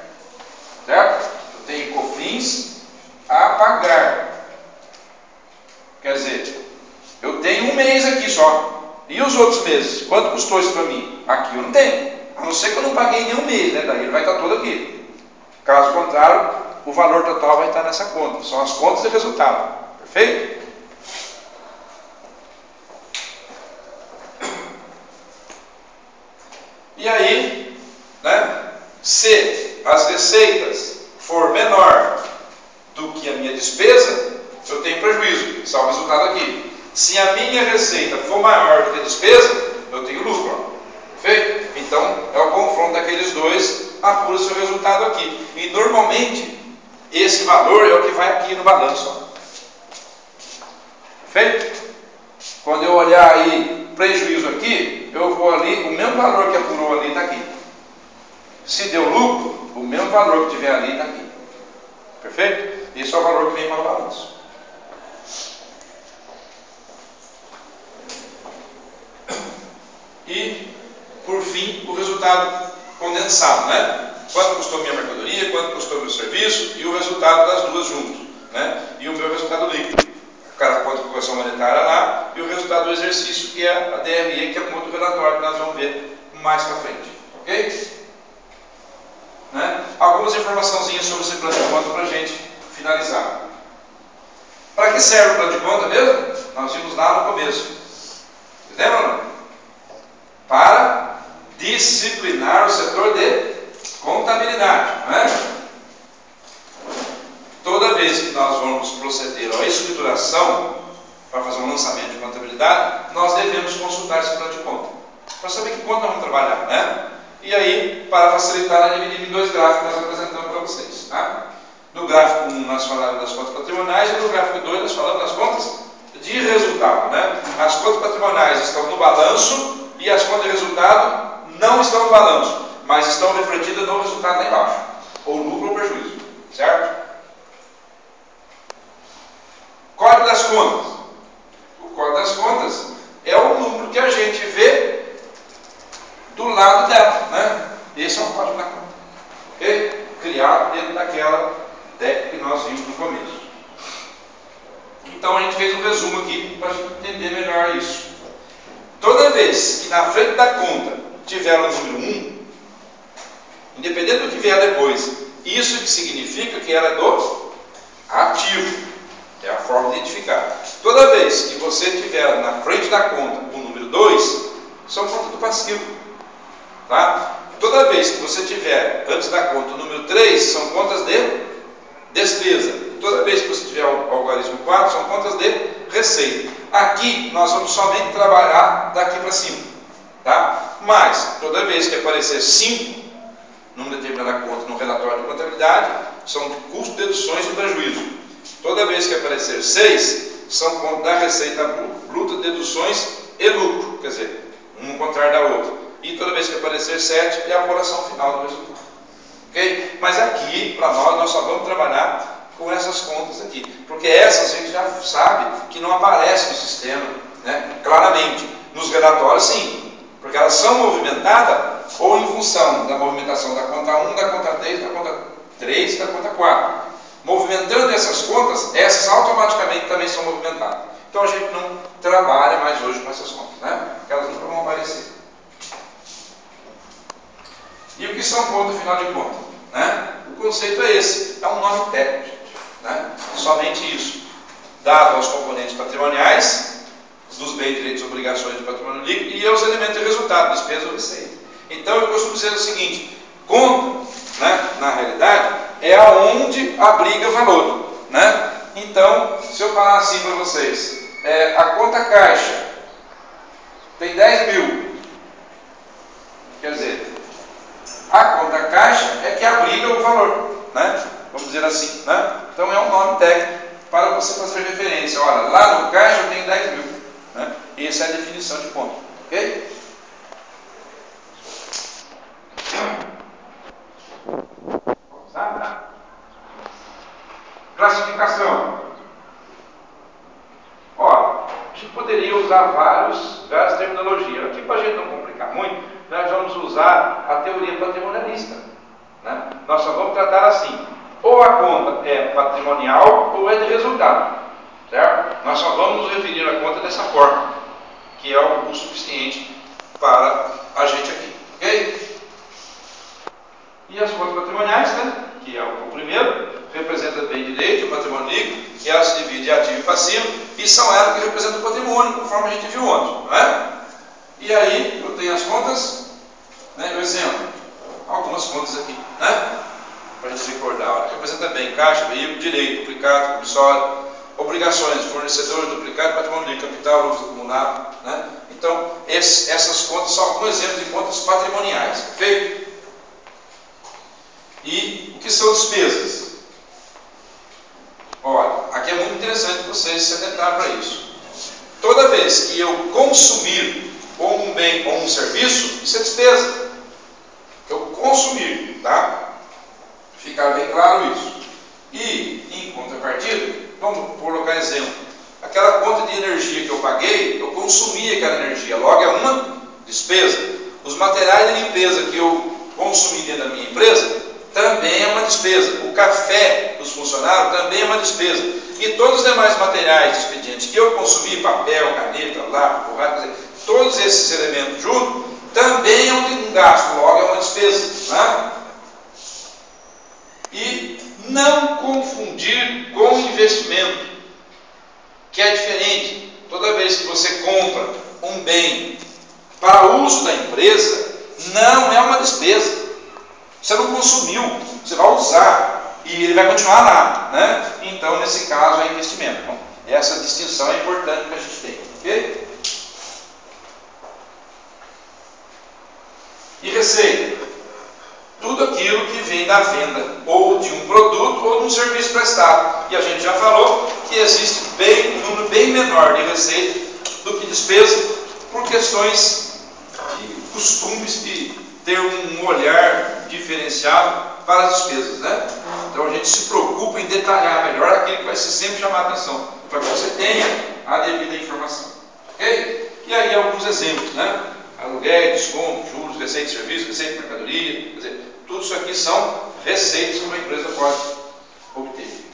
certo? Eu tenho COFINS a pagar. Quer dizer, eu tenho um mês aqui só. E os outros meses? Quanto custou isso para mim? Aqui eu não tenho. A não ser que eu não paguei nenhum mês, né? Daí ele vai estar todo aqui. Caso contrário, o valor total vai estar nessa conta. São as contas de resultado. Perfeito? E aí, né? Se as receitas for menor do que a minha despesa, eu tenho prejuízo. Esse é o resultado aqui. Se a minha receita for maior do que a despesa, eu tenho lucro. Perfeito? Então, é o confronto daqueles dois, apura seu resultado aqui. E normalmente, esse valor é o que vai aqui no balanço. Perfeito? Quando eu olhar aí prejuízo aqui, eu vou ali, o mesmo valor que apurou ali está aqui. Se deu lucro, o mesmo valor que tiver ali está aqui. Perfeito? Esse é o valor que vem para o balanço. E, por fim, o resultado condensado, né? Quanto custou minha mercadoria, quanto custou meu serviço e o resultado das duas juntos, né? E o meu resultado líquido. O cara conta com a correção monetária lá e o resultado do exercício, que é a DRE, que é um outro relatório que nós vamos ver mais para frente. Ok? Né? Algumas informaçãozinhas sobre esse plano de conta para a gente finalizar. Para que serve o plano de conta mesmo? Nós vimos lá no começo. Vocês lembram ou não? Para disciplinar o setor de contabilidade, não é? Toda vez que nós vamos proceder à escrituração para fazer um lançamento de contabilidade, nós devemos consultar esse plano de conta para saber que conta vamos trabalhar, né? E aí, para facilitar, nós dividimos em dois gráficos que nós apresentamos para vocês, tá? No gráfico 1 nós falamos das contas patrimoniais e no gráfico 2 nós falamos das contas de resultado, né? As contas patrimoniais estão no balanço e as contas de resultado não estão no balanço, mas estão refletidas no resultado lá embaixo, ou lucro ou prejuízo, certo? Código das contas. O código das contas é o número que a gente vê do lado dela, né? Esse é o código da conta, ok? Criado dentro daquela técnica que nós vimos no começo. Então a gente fez um resumo aqui para a gente entender melhor isso. Toda vez que na frente da conta tiver o número 1, independente do que vier depois, isso que significa que ela é do ativo. É a forma de identificar. Toda vez que você tiver na frente da conta o número 2, são contas do passivo. Tá? Toda vez que você tiver antes da conta o número 3, são contas de despesa. Toda vez que você tiver o algarismo 4, são contas de receita. Aqui nós vamos somente trabalhar daqui para cima. Tá? Mas, toda vez que aparecer 5 numa determinada conta no relatório de contabilidade, são de custo, deduções e prejuízo. Toda vez que aparecer 6, são contas da receita bruta, deduções e lucro. quer dizer, um contrário da outra. E toda vez que aparecer 7 é a apuração final do resultado. Ok? Mas aqui, para nós só vamos trabalhar com essas contas aqui. Porque essas a gente já sabe que não aparecem no sistema, né? Claramente. Nos relatórios, sim. Porque elas são movimentadas ou em função da movimentação da conta 1, da conta 3, da conta 3 e da conta 4. Movimentando essas contas, essas automaticamente também são movimentadas. Então a gente não trabalha mais hoje com essas contas, né? Porque elas nunca vão aparecer. E o que são contas, afinal de contas? Né? O conceito é esse, é um nome técnico, gente, né? Somente isso. Dado aos componentes patrimoniais, dos bens, direitos e obrigações do patrimônio líquido e aos elementos de resultado, despesa ou receita. Então eu costumo dizer o seguinte: conta, né, na realidade, é aonde abriga valor, né? Então, se eu falar assim para vocês, a conta caixa tem 10 mil, quer dizer, a conta caixa é que abriga o valor, né? Vamos dizer assim, né? Então é um nome técnico para você fazer referência. Olha, lá no caixa eu tenho 10 mil, né? Essa é a definição de conta, ok? Classificação. Ó, a gente poderia usar várias terminologias. Aqui, para a gente não complicar muito, nós vamos usar a teoria patrimonialista, né? Nós só vamos tratar assim: ou a conta é patrimonial ou é de resultado, certo? Nós só vamos nos referir à conta dessa forma, que é o suficiente para a gente aqui, ok? E as contas patrimoniais, né? Que é o primeiro, representa bem e direito, o patrimônio líquido, e ela se divide em ativo e passivo, e são elas que representam o patrimônio, conforme a gente viu ontem, não é? E aí eu tenho as contas, né? Por exemplo, algumas contas aqui, né? Para a gente recordar, olha, representa bem caixa, veículo, direito, duplicado, compulsório, obrigações, fornecedor, duplicado, patrimônio líquido, capital, lucro acumulado, né? Então, essas contas são alguns exemplos de contas patrimoniais, ok? E o que são despesas? Olha, aqui é muito interessante vocês se atentarem para isso. Toda vez que eu consumir ou um bem ou um serviço, isso é despesa. Eu consumir, tá? Ficar bem claro isso. E, em contrapartida, vamos colocar exemplo. Aquela conta de energia que eu paguei, eu consumi aquela energia, logo é uma despesa. Os materiais de limpeza que eu consumi dentro da minha empresa, também é uma despesa. O café dos funcionários também é uma despesa. E todos os demais materiais de expediente que eu consumi, papel, caneta, lápis, borracha, todos esses elementos juntos, também é um gasto, logo é uma despesa, né? E não confundir com investimento, que é diferente. Toda vez que você compra um bem para uso da empresa, não é uma despesa. Você não consumiu, você vai usar e ele vai continuar lá, né? Então, nesse caso, é investimento. Então, essa distinção é importante que a gente tem, ok? E receita? Tudo aquilo que vem da venda ou de um produto ou de um serviço prestado. E a gente já falou que existe um número bem menor de receita do que despesa por questões de costumes de ter um olhar diferenciado para as despesas, né? Então a gente se preocupa em detalhar melhor aquilo que vai sempre chamar a atenção, para que você tenha a devida informação, ok? E aí alguns exemplos, né? Aluguéis, desconto, juros, receita de serviço, receita de mercadoria, quer dizer, tudo isso aqui são receitas que uma empresa pode obter,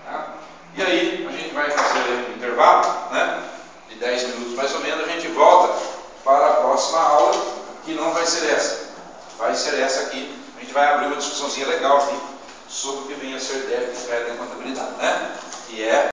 tá? E aí a gente vai fazer um intervalo, né? De 10 minutos mais ou menos, a gente volta para a próxima aula, que não vai ser essa, vai ser essa aqui. A gente vai abrir uma discussãozinha legal aqui sobre o que vem a ser débito e crédito na contabilidade, né? Que é